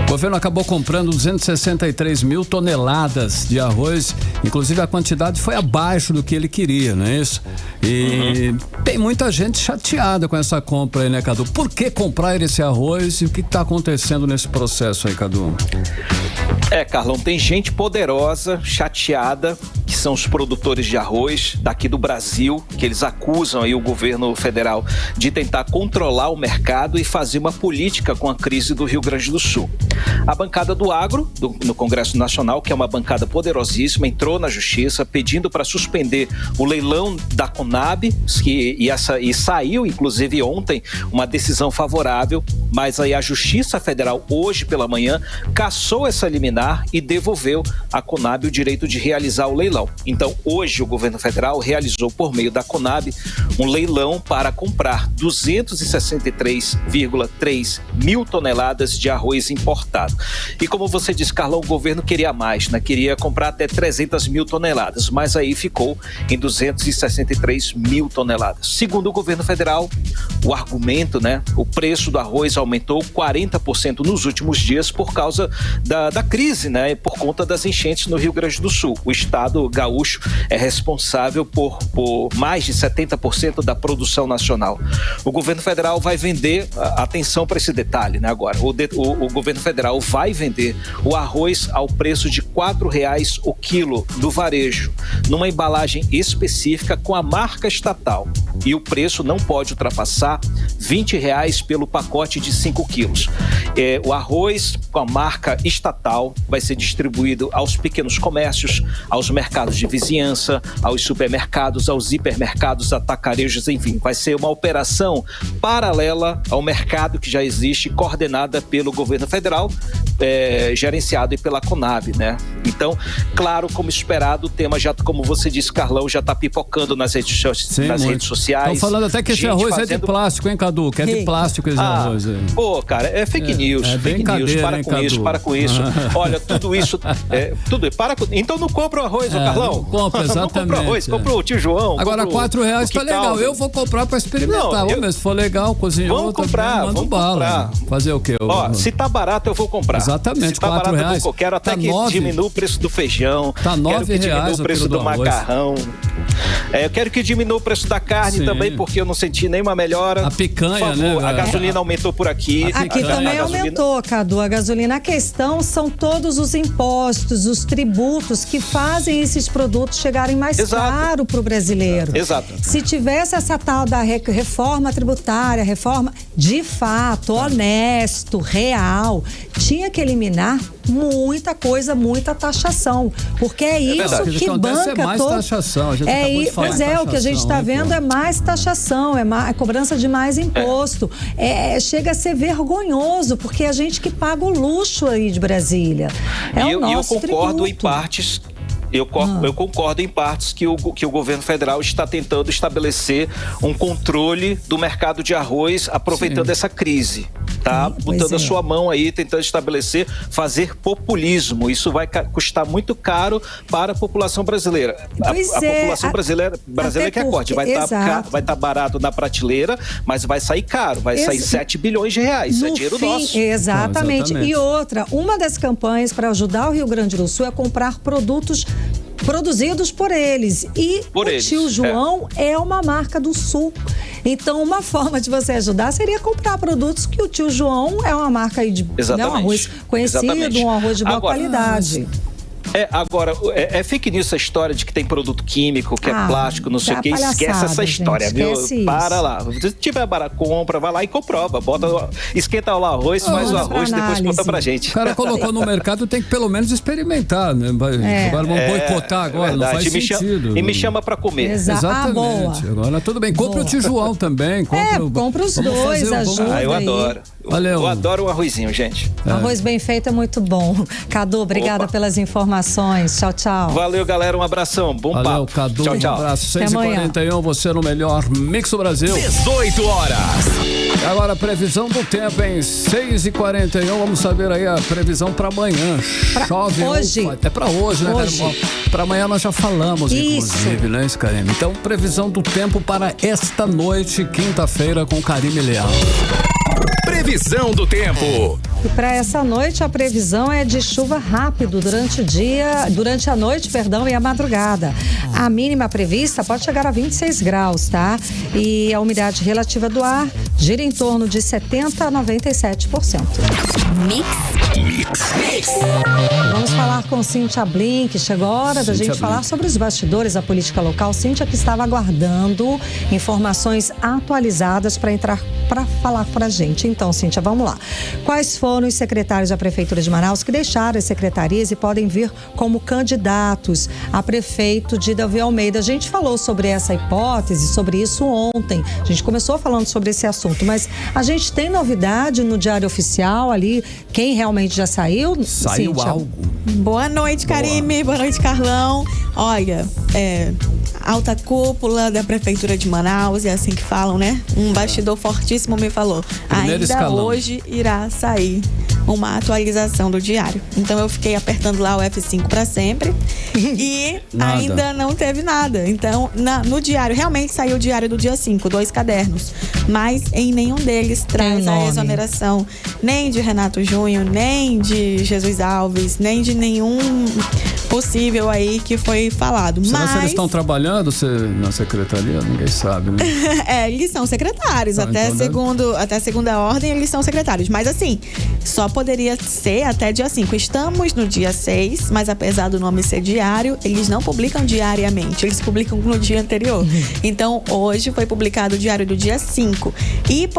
O governo acabou comprando 263 mil toneladas de arroz, inclusive a quantidade foi abaixo do que ele queria, não é isso? E tem muita gente chateada com essa compra aí, né, Cadu? Por que comprar esse arroz e o que está acontecendo nesse processo aí, Cadu? Carlão, tem gente poderosa, chateada, que são os produtores de arroz daqui do Brasil, que eles acusam aí o governo federal de tentar controlar o mercado e fazer uma política com a crise do Rio Grande do Sul. A bancada do agro, no Congresso Nacional, que é uma bancada poderosíssima, entrou na Justiça pedindo para suspender o leilão da Conab, e saiu, inclusive, ontem, uma decisão favorável, mas aí a Justiça Federal, hoje pela manhã, cassou essa liminar e devolveu à Conab o direito de realizar o leilão. Então, hoje, o governo federal realizou, por meio da Conab, um leilão para comprar 263,3 mil toneladas de arroz importado. E como você disse, Carlão, o governo queria mais, né? Queria comprar até 300 mil toneladas, mas aí ficou em 263 mil toneladas. Segundo o governo federal, o argumento, né? O preço do arroz aumentou 40% nos últimos dias por causa da crise, né? E por conta das enchentes no Rio Grande do Sul. O estado gaúcho é responsável por mais de 70% da produção nacional. O governo federal vai vender, atenção para esse detalhe, né? Agora, o governo federal vai vender o arroz ao preço de R$4 o quilo do varejo, numa embalagem específica com a marca estatal. E o preço não pode ultrapassar R$20 pelo pacote de 5 quilos. O arroz com a marca estatal vai ser distribuído aos pequenos comércios, aos mercados de vizinhança, aos supermercados, aos hipermercados, atacarejos, enfim. Vai ser uma operação paralela ao mercado que já existe, coordenada pelo governo federal, gerenciado pela Conab, né? Então, claro, como esperado, o tema já, como você disse, Carlão, já está pipocando nas redes sociais. Estão falando até que esse arroz é de plástico, hein, Cadu? Que é de plástico esse arroz aí. Pô, cara, é fake news. Fake news. Para com isso. Olha, tudo isso. Então não compra o arroz, Carlão. Não compra, exatamente. Não compra o arroz, compra o tio João. Agora, R$4 tá legal. Eu vou comprar para experimentar. Mas se for legal, cozinhou. Vamos comprar, manda bala. Fazer o quê? Se tá barato, eu vou comprar. Exatamente, se tá barato, eu quero até que diminua o preço do feijão. Tá R$9 que diminua o preço do macarrão. Eu quero que diminua o preço da carne também, porque eu não senti nenhuma melhora. A picanha, né? A gasolina aumentou por aqui. Aqui também aumentou, Cadu, a gasolina. A questão são todos os impostos, os tributos que fazem esses produtos chegarem mais caro para o brasileiro. Exato. Se tivesse essa tal da reforma tributária, reforma de fato, honesto, real, tinha que eliminar muita coisa, muita taxação, porque é isso que banca todo. Taxação. A gente pois o que a gente está vendo é mais taxação, é cobrança de mais imposto. Chega a ser vergonhoso, porque é a gente que paga o luxo aí de Brasília. Eu concordo em partes. Eu concordo em partes que o governo federal está tentando estabelecer um controle do mercado de arroz, aproveitando essa crise. Tá botando a sua mão aí, tentando estabelecer, fazer populismo. Isso vai custar muito caro para a população brasileira. A população brasileira que acorde. Vai estar barato na prateleira, mas vai sair caro. Vai sair 7 bilhões de reais. Isso é dinheiro nosso. Exatamente. E outra, uma das campanhas para ajudar o Rio Grande do Sul é comprar produtos produzidos por eles. E Tio João é uma marca do Sul. Então, uma forma de você ajudar seria comprar produtos que o Tio João é uma marca aí de um arroz conhecido, um arroz de boa qualidade. Agora, fake news essa história de que tem produto químico, que é plástico, não sei o que. Esquece essa história, viu? Para lá. Se tiver barato, compra, vai lá e comprova. Esquenta o arroz, faz o arroz e depois conta pra gente. O cara colocou no mercado, tem que pelo menos experimentar, né? Agora vamos boicotar agora, não faz sentido. E me chama pra comer. Exatamente. Agora, tudo bem. Compra o Tio João também. Compra os dois, ajuda eu adoro. Valeu. Eu adoro um arrozinho, gente. Arroz bem feito é muito bom. Cadu, obrigada pelas informações. Tchau, tchau. Valeu, galera. Um abração. Bom papo. Valeu, Cadu. Tchau, tchau. Um abraço. 6h41, você no melhor Mix do Brasil. 18 horas. Agora, previsão do tempo, hein? 6h41. Vamos saber aí a previsão para amanhã. Chove hoje. Até para hoje, né, cara? Para amanhã nós já falamos, inclusive, né, Karime? Então, previsão do tempo para esta noite, quinta-feira, com Karime Leal. Previsão do tempo. E para essa noite a previsão é de chuva rápido durante a noite, e a madrugada. A mínima prevista pode chegar a 26 graus, tá? E a umidade relativa do ar gira em torno de 70% a 97%. Mix. Vamos falar com Cíntia Blink. Chegou a hora da gente falar sobre os bastidores da política local. Cíntia, que estava aguardando informações atualizadas para entrar para falar pra gente. Então, Cíntia, vamos lá. Quais foram os secretários da Prefeitura de Manaus que deixaram as secretarias e podem vir como candidatos a prefeito de Davi Almeida? A gente falou sobre essa hipótese, sobre isso ontem. A gente começou falando sobre esse assunto, mas a gente tem novidade no Diário Oficial ali, quem realmente já saiu? Saiu Cíntia? algo. Boa noite, Karime. Boa noite, Carlão. Olha, alta cúpula da Prefeitura de Manaus, é assim que falam, né? Um bastidor fortíssimo me falou. Primeiro ainda escalão. Hoje irá sair uma atualização do diário. Então eu fiquei apertando lá o F5 para sempre e ainda não teve nada. Então no diário, realmente saiu o diário do dia 5, 2 cadernos, mas em nenhum deles traz a exoneração nem de Renato Júnior, nem de Jesus Alves, nem de nenhum possível aí que foi falado. Será mas que eles estão trabalhando na secretaria? Ninguém sabe, né? Eles são secretários. Até segunda ordem, eles são secretários. Mas assim, só poderia ser até dia 5. Estamos no dia 6, mas apesar do nome ser diário, eles não publicam diariamente. Eles publicam no dia anterior. Então, hoje foi publicado o diário do dia 5. E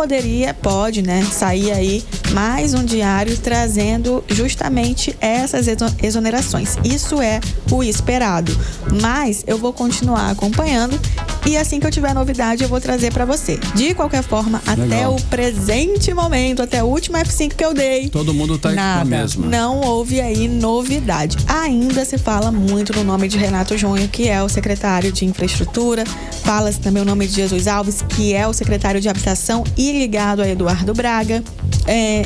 pode, né, sair aí mais um diário trazendo justamente essas exonerações. Isso é o esperado. Mas eu vou continuar acompanhando e assim que eu tiver novidade eu vou trazer pra você. De qualquer forma, até o presente momento, até o último F5 que eu dei, todo mundo tá com a mesma. Não houve aí novidade. Ainda se fala muito no nome de Renato Júnior, que é o secretário de Infraestrutura. Fala-se também o nome de Jesus Alves, que é o secretário de Habitação e ligado a Eduardo Braga.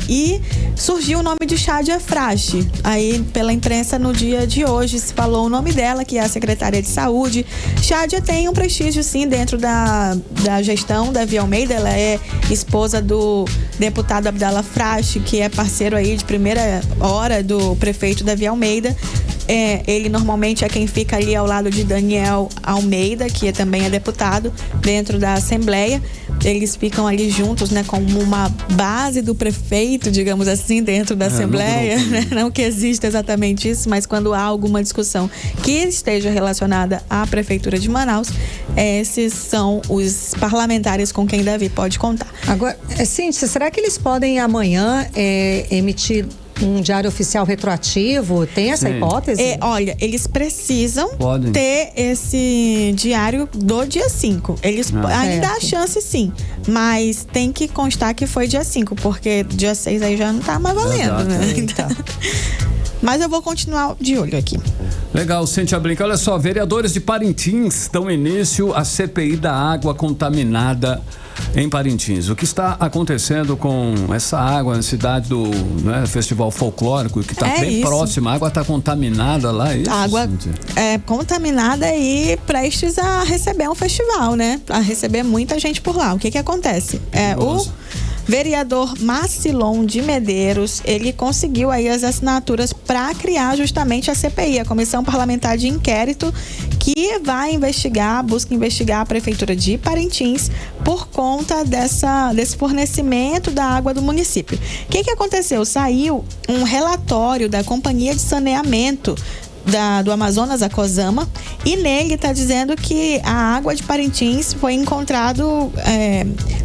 E surgiu o nome de Chádia Frache. Aí, pela imprensa, no dia de hoje, se falou o nome dela, que é a secretária de Saúde. Chádia tem um prestígio, sim, dentro da gestão da Davi Almeida. Ela é esposa do deputado Abdala Frache, que é parceiro aí de primeira hora do prefeito Davi Almeida. Ele normalmente é quem fica ali ao lado de Daniel Almeida, que também é deputado dentro da Assembleia. Eles ficam ali juntos, né, como uma base do prefeito, digamos assim, dentro da Assembleia, né? Não que exista exatamente isso, mas quando há alguma discussão que esteja relacionada à Prefeitura de Manaus, esses são os parlamentares com quem Davi pode contar. Agora, Cíntia, será que eles podem amanhã emitir um diário oficial retroativo? Tem essa hipótese? Olha, eles precisam ter esse diário do dia 5. Eles ainda há chance, sim. Mas tem que constar que foi dia 5, porque dia 6 aí já não tá mais valendo, né? Então... Mas eu vou continuar de olho aqui. Legal, Cíntia Brinca. Olha só, vereadores de Parintins dão início à CPI da água contaminada em Parintins. O que está acontecendo com essa água na cidade do Festival Folclórico, que está bem próxima? A água está contaminada lá, é isso, a água Cíntia? É contaminada e prestes a receber um festival, né? A receber muita gente por lá. O que acontece? O vereador Marcilon de Medeiros, ele conseguiu aí as assinaturas para criar justamente a CPI, a Comissão Parlamentar de Inquérito, que vai busca investigar a Prefeitura de Parintins por conta desse fornecimento da água do município. O que aconteceu? Saiu um relatório da Companhia de Saneamento do Amazonas, a Cosama, e nele está dizendo que a água de Parintins foi encontrado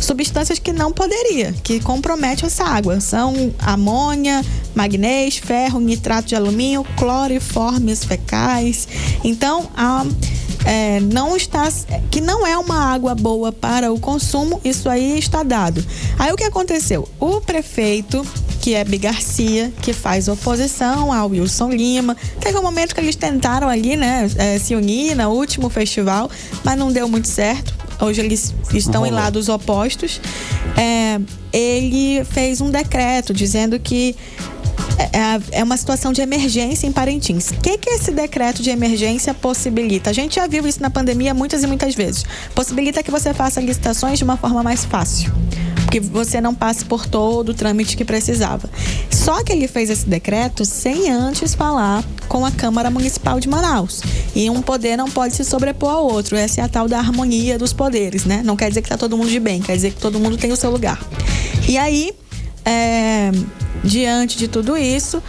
substâncias que não poderia, que compromete essa água. São amônia, magnésio, ferro, nitrato de alumínio, cloriformes fecais. Então, que não é uma água boa para o consumo, isso aí está dado. Aí o que aconteceu? O prefeito, que é Bigarcia, que faz oposição ao Wilson Lima, teve um momento que eles tentaram ali, né, se unir no último festival, mas não deu muito certo. Hoje eles estão em lados opostos. Ele fez um decreto dizendo que é uma situação de emergência em Parintins. O que esse decreto de emergência possibilita? A gente já viu isso na pandemia muitas e muitas vezes. Possibilita que você faça licitações de uma forma mais fácil, que você não passe por todo o trâmite que precisava. Só que ele fez esse decreto sem antes falar com a Câmara Municipal de Manaus. E um poder não pode se sobrepor ao outro. Essa é a tal da harmonia dos poderes, né? Não quer dizer que tá todo mundo de bem, quer dizer que todo mundo tem o seu lugar. E aí, diante de tudo isso,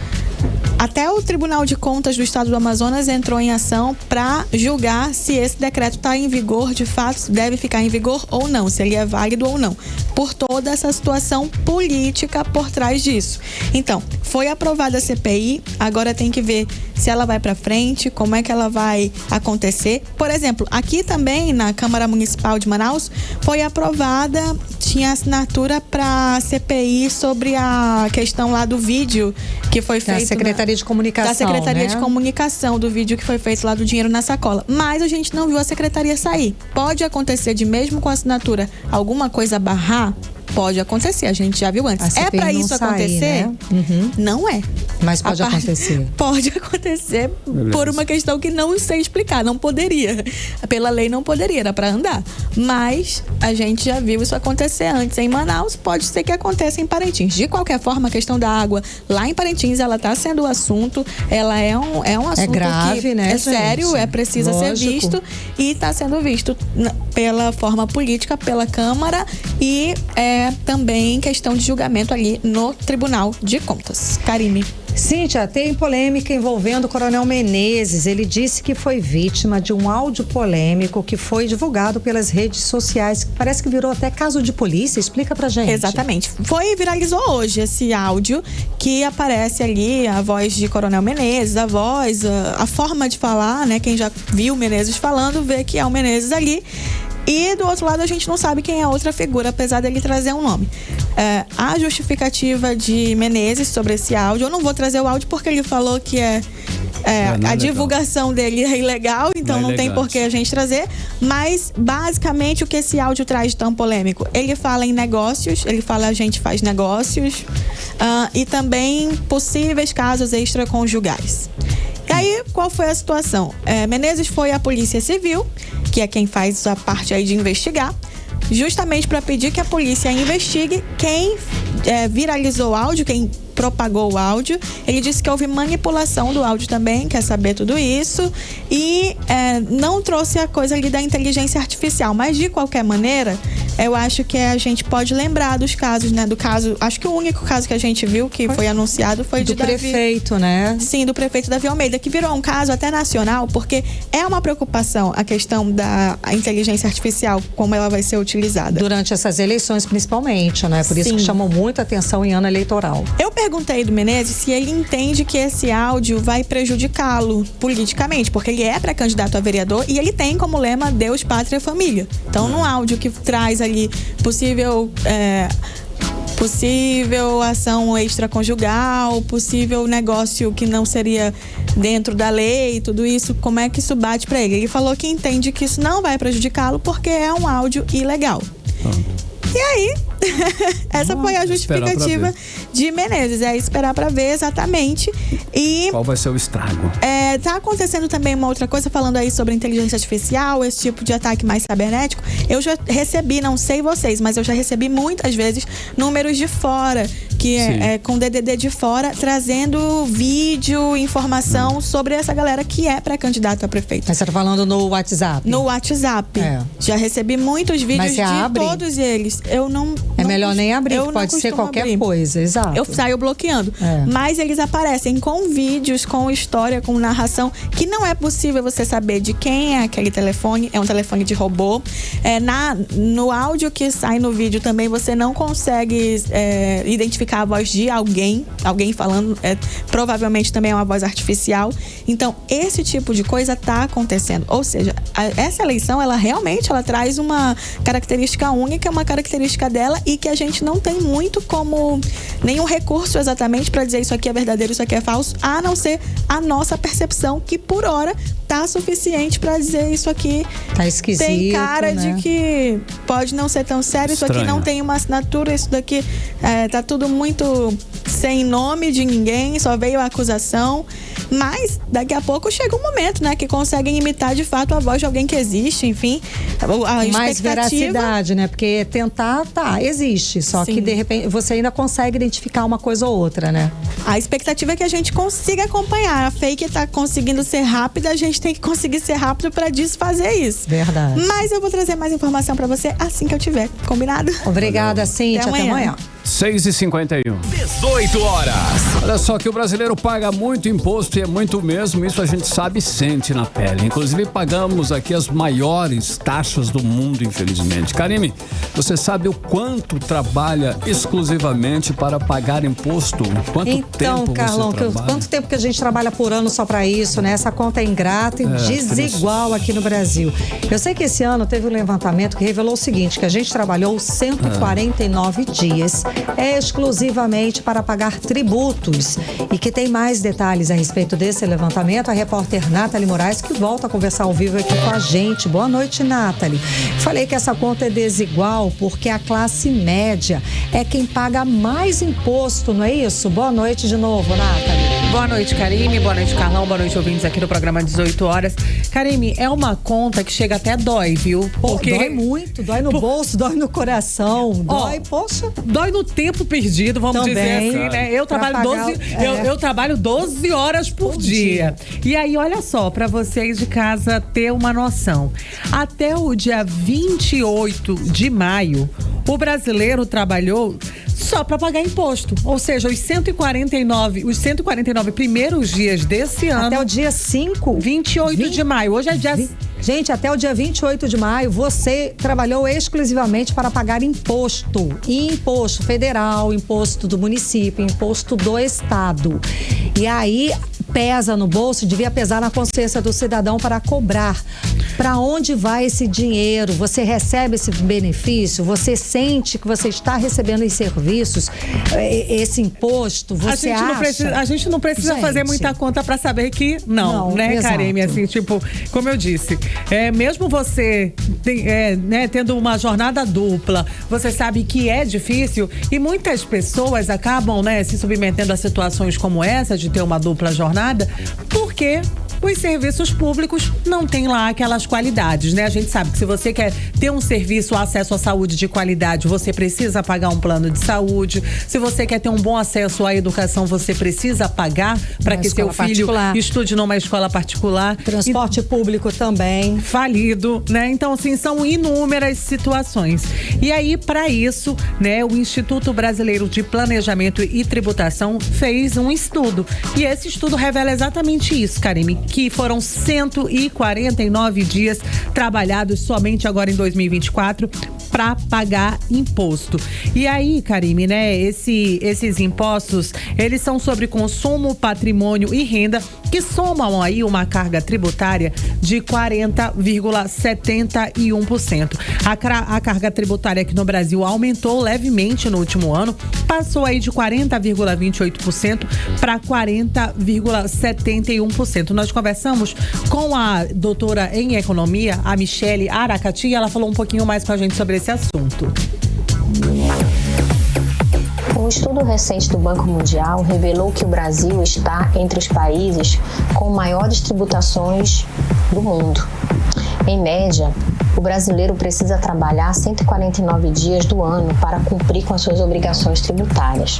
até o Tribunal de Contas do Estado do Amazonas entrou em ação para julgar se esse decreto está em vigor, de fato, deve ficar em vigor ou não, se ele é válido ou não, por toda essa situação política por trás disso. Então, foi aprovada a CPI, agora tem que ver se ela vai para frente, como é que ela vai acontecer. Por exemplo, aqui também na Câmara Municipal de Manaus foi aprovada, tinha assinatura para CPI sobre a questão lá do vídeo que foi feito da Secretaria de Comunicação, da Secretaria de Comunicação, do vídeo que foi feito lá do dinheiro na sacola. Mas a gente não viu a secretaria sair. Pode acontecer de mesmo com a assinatura alguma coisa barrar? Pode acontecer, a gente já viu antes. É para isso acontecer? Né? Uhum. Não é. Mas pode acontecer. Pode acontecer por uma questão que não sei explicar, não poderia. Pela lei não poderia, era para andar. Mas a gente já viu isso acontecer antes em Manaus, pode ser que aconteça em Parintins. De qualquer forma, a questão da água lá em Parintins, ela está sendo o assunto, ela é um assunto grave, que né, é sério, precisa ser visto e está sendo visto pela forma política, pela Câmara e também questão de julgamento ali no Tribunal de Contas. Karime. Cíntia, tem polêmica envolvendo o Coronel Menezes. Ele disse que foi vítima de um áudio polêmico que foi divulgado pelas redes sociais. Parece que virou até caso de polícia. Explica pra gente. Exatamente. Viralizou hoje esse áudio que aparece ali a voz de Coronel Menezes, a forma de falar, né? Quem já viu o Menezes falando, vê que é o Menezes ali. E do outro lado a gente não sabe quem é a outra figura, apesar dele trazer um nome. A justificativa de Menezes sobre esse áudio, eu não vou trazer o áudio porque ele falou que a divulgação dele é ilegal, então não tem por que a gente trazer. Mas basicamente o que esse áudio traz de tão polêmico? Ele fala em negócios, ele fala a gente faz negócios e também possíveis casos extraconjugais. E aí, qual foi a situação? Menezes foi à Polícia Civil, que é quem faz a parte aí de investigar, justamente para pedir que a polícia investigue quem viralizou o áudio, quem propagou o áudio. Ele disse que houve manipulação do áudio também, quer saber tudo isso, e não trouxe a coisa ali da inteligência artificial, mas de qualquer maneira, eu acho que a gente pode lembrar dos casos, né? Do caso, acho que o único caso que a gente viu que foi anunciado foi do prefeito, né? Sim, do prefeito Davi Almeida, que virou um caso até nacional, porque é uma preocupação a questão da inteligência artificial, como ela vai ser utilizada. Durante essas eleições, principalmente, né? Por isso que chamou muita atenção em ano eleitoral. Eu perguntei do Menezes se ele entende que esse áudio vai prejudicá-lo politicamente, porque ele é pré-candidato a vereador e ele tem como lema Deus, Pátria e Família. Então, num áudio que traz ali possível possível ação extraconjugal, possível negócio que não seria dentro da lei, tudo isso, como é que isso bate para ele? Ele falou que entende que isso não vai prejudicá-lo porque é um áudio ilegal. E aí, essa foi a justificativa de Menezes. É esperar para ver exatamente. E qual vai ser o estrago? Tá acontecendo também uma outra coisa, falando aí sobre inteligência artificial, esse tipo de ataque mais cibernético. Eu já recebi, não sei vocês, mas eu já recebi muitas vezes números de fora, que é com DDD de fora, trazendo vídeo, informação sobre essa galera que é pré-candidata a prefeito. Mas você tá falando no WhatsApp? No WhatsApp. Já recebi muitos vídeos de todos eles. Eu não. É melhor nem abrir, pode ser qualquer coisa, exato. Eu saio bloqueando. Mas eles aparecem com vídeos, com história, com narração, que não é possível você saber de quem é aquele telefone. É um telefone de robô. No áudio que sai no vídeo também você não consegue identificar a voz de alguém falando. Provavelmente também é uma voz artificial. Então, esse tipo de coisa tá acontecendo. Ou seja, essa eleição, ela realmente traz uma característica única, uma característica dela, e que a gente não tem muito como nenhum recurso exatamente para dizer isso aqui é verdadeiro, isso aqui é falso, a não ser a nossa percepção, que por hora tá suficiente para dizer isso aqui tá esquisito, tem cara, né? de que pode não ser tão sério, isso aqui não tem uma assinatura, isso daqui tá tudo muito sem nome de ninguém, só veio a acusação. Mas daqui a pouco chega um momento, né, que conseguem imitar de fato a voz de alguém que existe, enfim. Mais veracidade, né? Porque tentar, existe. Só que de repente você ainda consegue identificar uma coisa ou outra, né? A expectativa é que a gente consiga acompanhar. A fake tá conseguindo ser rápida, a gente tem que conseguir ser rápido para desfazer isso. Verdade. Mas eu vou trazer mais informação para você assim que eu tiver. Combinado? Obrigada, Cíntia. Até amanhã. 6h51. 18 horas. Olha só que o brasileiro paga muito imposto, e é muito mesmo, isso a gente sabe e sente na pele. Inclusive pagamos aqui as maiores taxas do mundo, infelizmente. Karime, você sabe o quanto trabalha exclusivamente para pagar imposto? Quanto tempo Carlão, você trabalha? Quanto tempo que a gente trabalha por ano só para isso, né? Essa conta é ingrata e desigual aqui no Brasil. Eu sei que esse ano teve um levantamento que revelou o seguinte, que a gente trabalhou 149 dias exclusivamente para pagar tributos. E que tem mais detalhes a respeito desse levantamento, a repórter Nathalie Moraes, que volta a conversar ao vivo aqui com a gente. Boa noite, Nathalie. Falei que essa conta é desigual porque a classe média é quem paga mais imposto, não é isso? Boa noite de novo, Nathalie. Boa noite, Karime. Boa noite, Carlão. Boa noite, ouvintes aqui do programa 18 horas. Karime, é uma conta que chega até dói, viu? Porque dói muito, dói no bolso, dói no coração, dói, poxa. Dói no tempo perdido, vamos dizer assim, né? Eu trabalho 12 horas por dia. E aí, olha só, para vocês de casa ter uma noção. Até o dia 28 de maio, o brasileiro trabalhou só para pagar imposto. Ou seja, os 149 primeiros dias desse ano. Até o dia 28 de maio. Hoje é dia... Gente, até o dia 28 de maio, você trabalhou exclusivamente para pagar imposto. Imposto federal, imposto do município, imposto do estado. E aí, pesa no bolso, devia pesar na consciência do cidadão para cobrar. Para onde vai esse dinheiro? Você recebe esse benefício? Você sente que você está recebendo em serviços esse imposto? Você acha? A gente não precisa fazer muita conta para saber que não, né, Karime? Assim, tipo, como eu disse, mesmo você tendo uma jornada dupla, você sabe que é difícil e muitas pessoas acabam, né, se submetendo a situações como essa de ter uma dupla jornada, porque os serviços públicos não têm lá aquelas qualidades, né? A gente sabe que se você quer ter um serviço, acesso à saúde de qualidade, você precisa pagar um plano de saúde. Se você quer ter um bom acesso à educação, você precisa pagar para que seu filho estude numa escola particular. Transporte público também. Falido, né? Então, assim, são inúmeras situações. E aí, para isso, né, o Instituto Brasileiro de Planejamento e Tributação fez um estudo. E esse estudo revela exatamente isso, Karime, que foram 149 dias trabalhados somente agora em 2024 para pagar imposto. E aí, Karime, né, esses impostos, eles são sobre consumo, patrimônio e renda, que somam aí uma carga tributária de 40,71%. A carga tributária aqui no Brasil aumentou levemente no último ano, passou aí de 40,28% para 40,71%. Nós conversamos com a doutora em economia, a Michele Aracati, e ela falou um pouquinho mais com a gente sobre esse assunto. Um estudo recente do Banco Mundial revelou que o Brasil está entre os países com maiores tributações do mundo. Em média, o brasileiro precisa trabalhar 149 dias do ano para cumprir com as suas obrigações tributárias.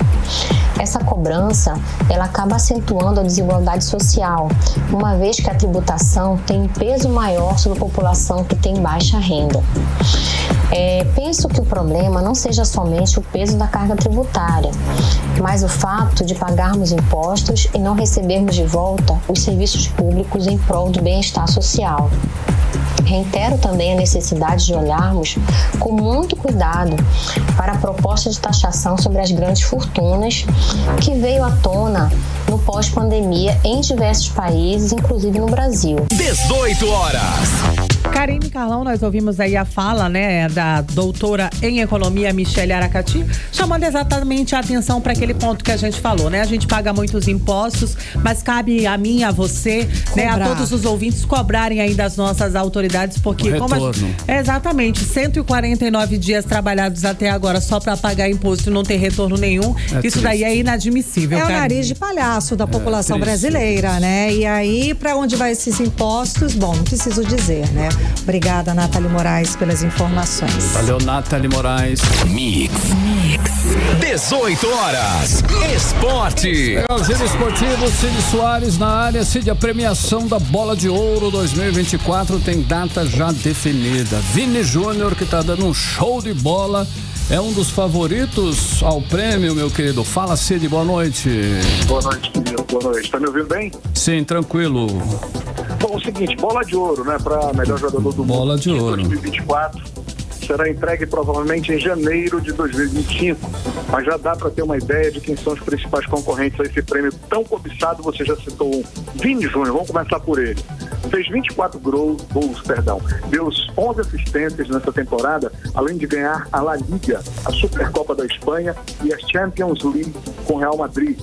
Essa cobrança, ela acaba acentuando a desigualdade social, uma vez que a tributação tem um peso maior sobre a população que tem baixa renda. Penso que o problema não seja somente o peso da carga tributária, mas o fato de pagarmos impostos e não recebermos de volta os serviços públicos em prol do bem-estar social. Reitero também a necessidade de olharmos com muito cuidado para a proposta de taxação sobre as grandes fortunas que veio à tona no pós-pandemia em diversos países, inclusive no Brasil. 18 horas. Karime, Carlão, nós ouvimos aí a fala, né, da doutora em economia Michele Aracati, chamando exatamente a atenção para aquele ponto que a gente falou, né? A gente paga muitos impostos, mas cabe a mim, a você, né, a todos os ouvintes cobrarem aí das nossas autoridades, porque exatamente, 149 dias trabalhados até agora só para pagar imposto e não ter retorno nenhum, isso daí é inadmissível. É o nariz de palhaço da população brasileira, né? E aí, para onde vai esses impostos? Bom, não preciso dizer, né? Obrigada, Nathalie Moraes, pelas informações. Valeu, Nathalie Moraes. Mix. 18 horas. Esporte. Giro esportivo, Cid Soares na área. Cid, a premiação da Bola de Ouro 2024 tem data já definida. Vini Júnior, que tá dando um show de bola, é um dos favoritos ao prêmio, meu querido. Fala, Cid, boa noite. Boa noite, querido. Boa noite. Tá me ouvindo bem? Sim, tranquilo. Bom, o seguinte, bola de ouro, né, para melhor jogador do bola mundo de ouro 2024, será entregue provavelmente em janeiro de 2025, mas já dá para ter uma ideia de quem são os principais concorrentes a esse prêmio tão cobiçado. Você já citou um, Vini Júnior, vamos começar por ele. Fez 24 gols, deu 11 assistências nessa temporada, além de ganhar a La Liga, a Supercopa da Espanha e a Champions League com o Real Madrid.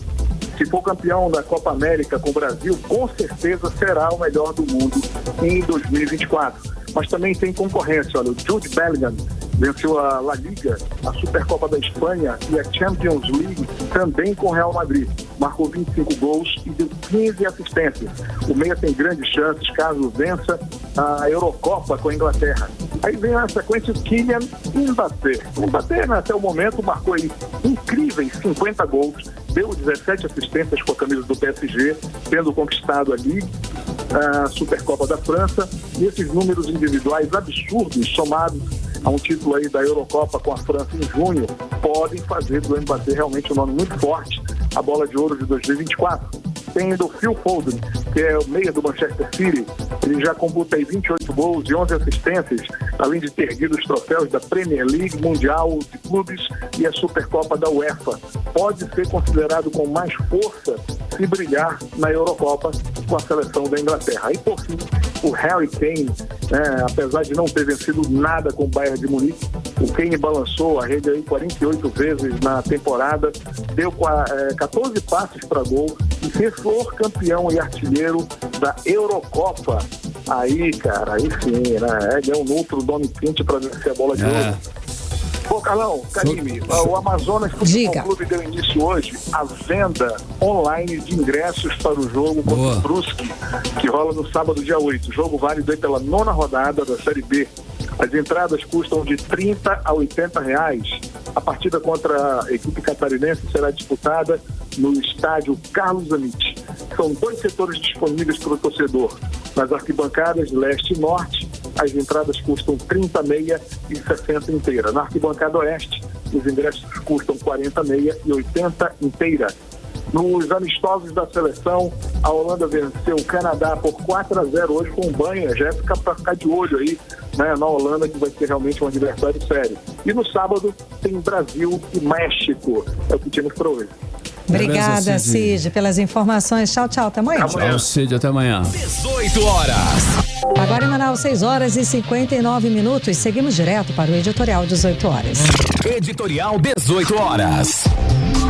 Se for campeão da Copa América com o Brasil, com certeza será o melhor do mundo em 2024. Mas também tem concorrência. Olha, o Jude Bellingham venceu a La Liga, a Supercopa da Espanha e a Champions League também com o Real Madrid. Marcou 25 gols e deu 15 assistências. O meia tem grandes chances caso vença a Eurocopa com a Inglaterra. Aí vem na sequência o Kylian Mbappé. O Mbappé, até o momento, marcou aí incríveis 50 gols, deu 17 assistências com a camisa do PSG, tendo conquistado a Ligue, a Supercopa da França, e esses números individuais absurdos, somados a um título aí da Eurocopa com a França em junho, podem fazer do Mbappé realmente um nome muito forte, a Bola de Ouro de 2024. Tem ainda o Phil Foden, que é o meia do Manchester City. Ele já computa aí 28 gols e 11 assistências, além de ter erguido os troféus da Premier League, Mundial de Clubes e a Supercopa da UEFA. Pode ser considerado com mais força se brilhar na Eurocopa com a seleção da Inglaterra. E por fim, o Harry Kane, apesar de não ter vencido nada com o Bayern de Munique, o Kane balançou a rede aí 48 vezes na temporada, deu 14 passes para gol e se for campeão e artilheiro da Eurocopa. Aí, cara, aí sim, né? Ele é um outro nome quente para vencer a Bola de Ouro. Pô, Carlão, Karime, o Amazonas Futebol Clube deu início hoje à venda online de ingressos para o jogo contra o Brusque, que rola no sábado, dia 8. O jogo válido aí pela 9ª rodada da Série B. As entradas custam de R$30 a R$80. A partida contra a equipe catarinense será disputada no estádio Carlos Amit. São 2 setores disponíveis para o torcedor. Nas arquibancadas leste e norte, as entradas custam 30 meia e 60 inteira. Na arquibancada oeste, os ingressos custam 40 meia e 80 inteira. Nos amistosos da seleção, a Holanda venceu o Canadá por 4-0 hoje com banho. A Jéssica para ficar de olho aí, né, na Holanda, que vai ser realmente um adversário sério. E no sábado tem Brasil e México. É o que tínhamos para hoje. Obrigada, Cid, pelas informações. Tchau, tchau. Até amanhã. Tchau, Cid. Até amanhã. 18 horas. Agora em Manaus, 6 horas e 59 minutos. Seguimos direto para o Editorial 18 horas. Editorial 18 horas.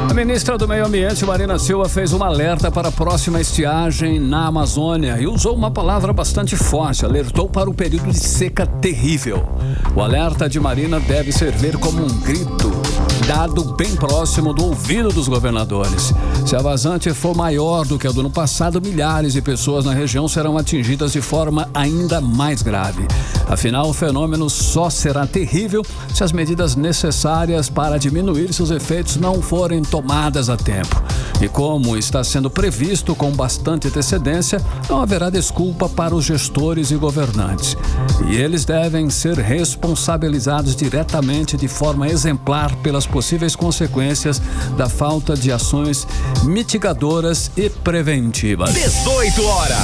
A ministra do Meio Ambiente, Marina Silva, fez um alerta para a próxima estiagem na Amazônia e usou uma palavra bastante forte, alertou para o período de seca terrível. O alerta de Marina deve servir como um grito dado bem próximo do ouvido dos governadores. Se a vazante for maior do que a do ano passado, milhares de pessoas na região serão atingidas de forma ainda mais grave. Afinal, o fenômeno só será terrível se as medidas necessárias para diminuir seus efeitos não forem tomadas a tempo. E como está sendo previsto com bastante antecedência, não haverá desculpa para os gestores e governantes. E eles devem ser responsabilizados diretamente de forma exemplar pelas possíveis consequências da falta de ações mitigadoras e preventivas. 18 horas.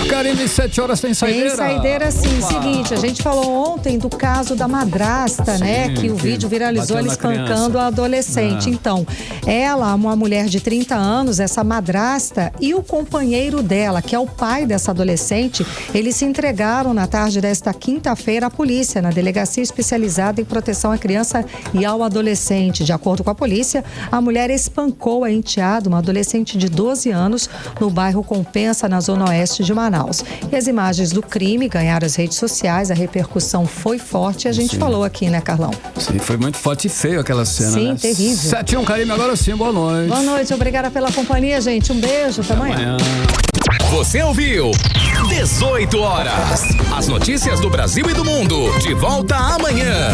Karine, 7 horas tem saideira? Tem saideira, sim. Opa. Seguinte, a gente falou ontem do caso da madrasta, né? Que o vídeo viralizou ela espancando a adolescente. Então, ela, uma mulher de 30 anos, essa madrasta e o companheiro dela, que é o pai dessa adolescente, eles se entregaram na tarde desta quinta-feira à polícia, na delegacia especializada em proteção à criança e ao adolescente. De acordo com a polícia, a mulher espancou a enteada, uma adolescente de 12 anos, no bairro Compensa, na zona oeste de Manaus. E as imagens do crime ganharam as redes sociais, a repercussão foi forte e a gente falou aqui, né, Carlão? Sim, foi muito forte e feio aquela cena, sim, né? terrível. 7-1, Karine, agora sim, boa noite. Boa noite, obrigada pela companhia, gente. Um beijo, até amanhã. Você ouviu 18 horas. As notícias do Brasil e do mundo. De volta amanhã.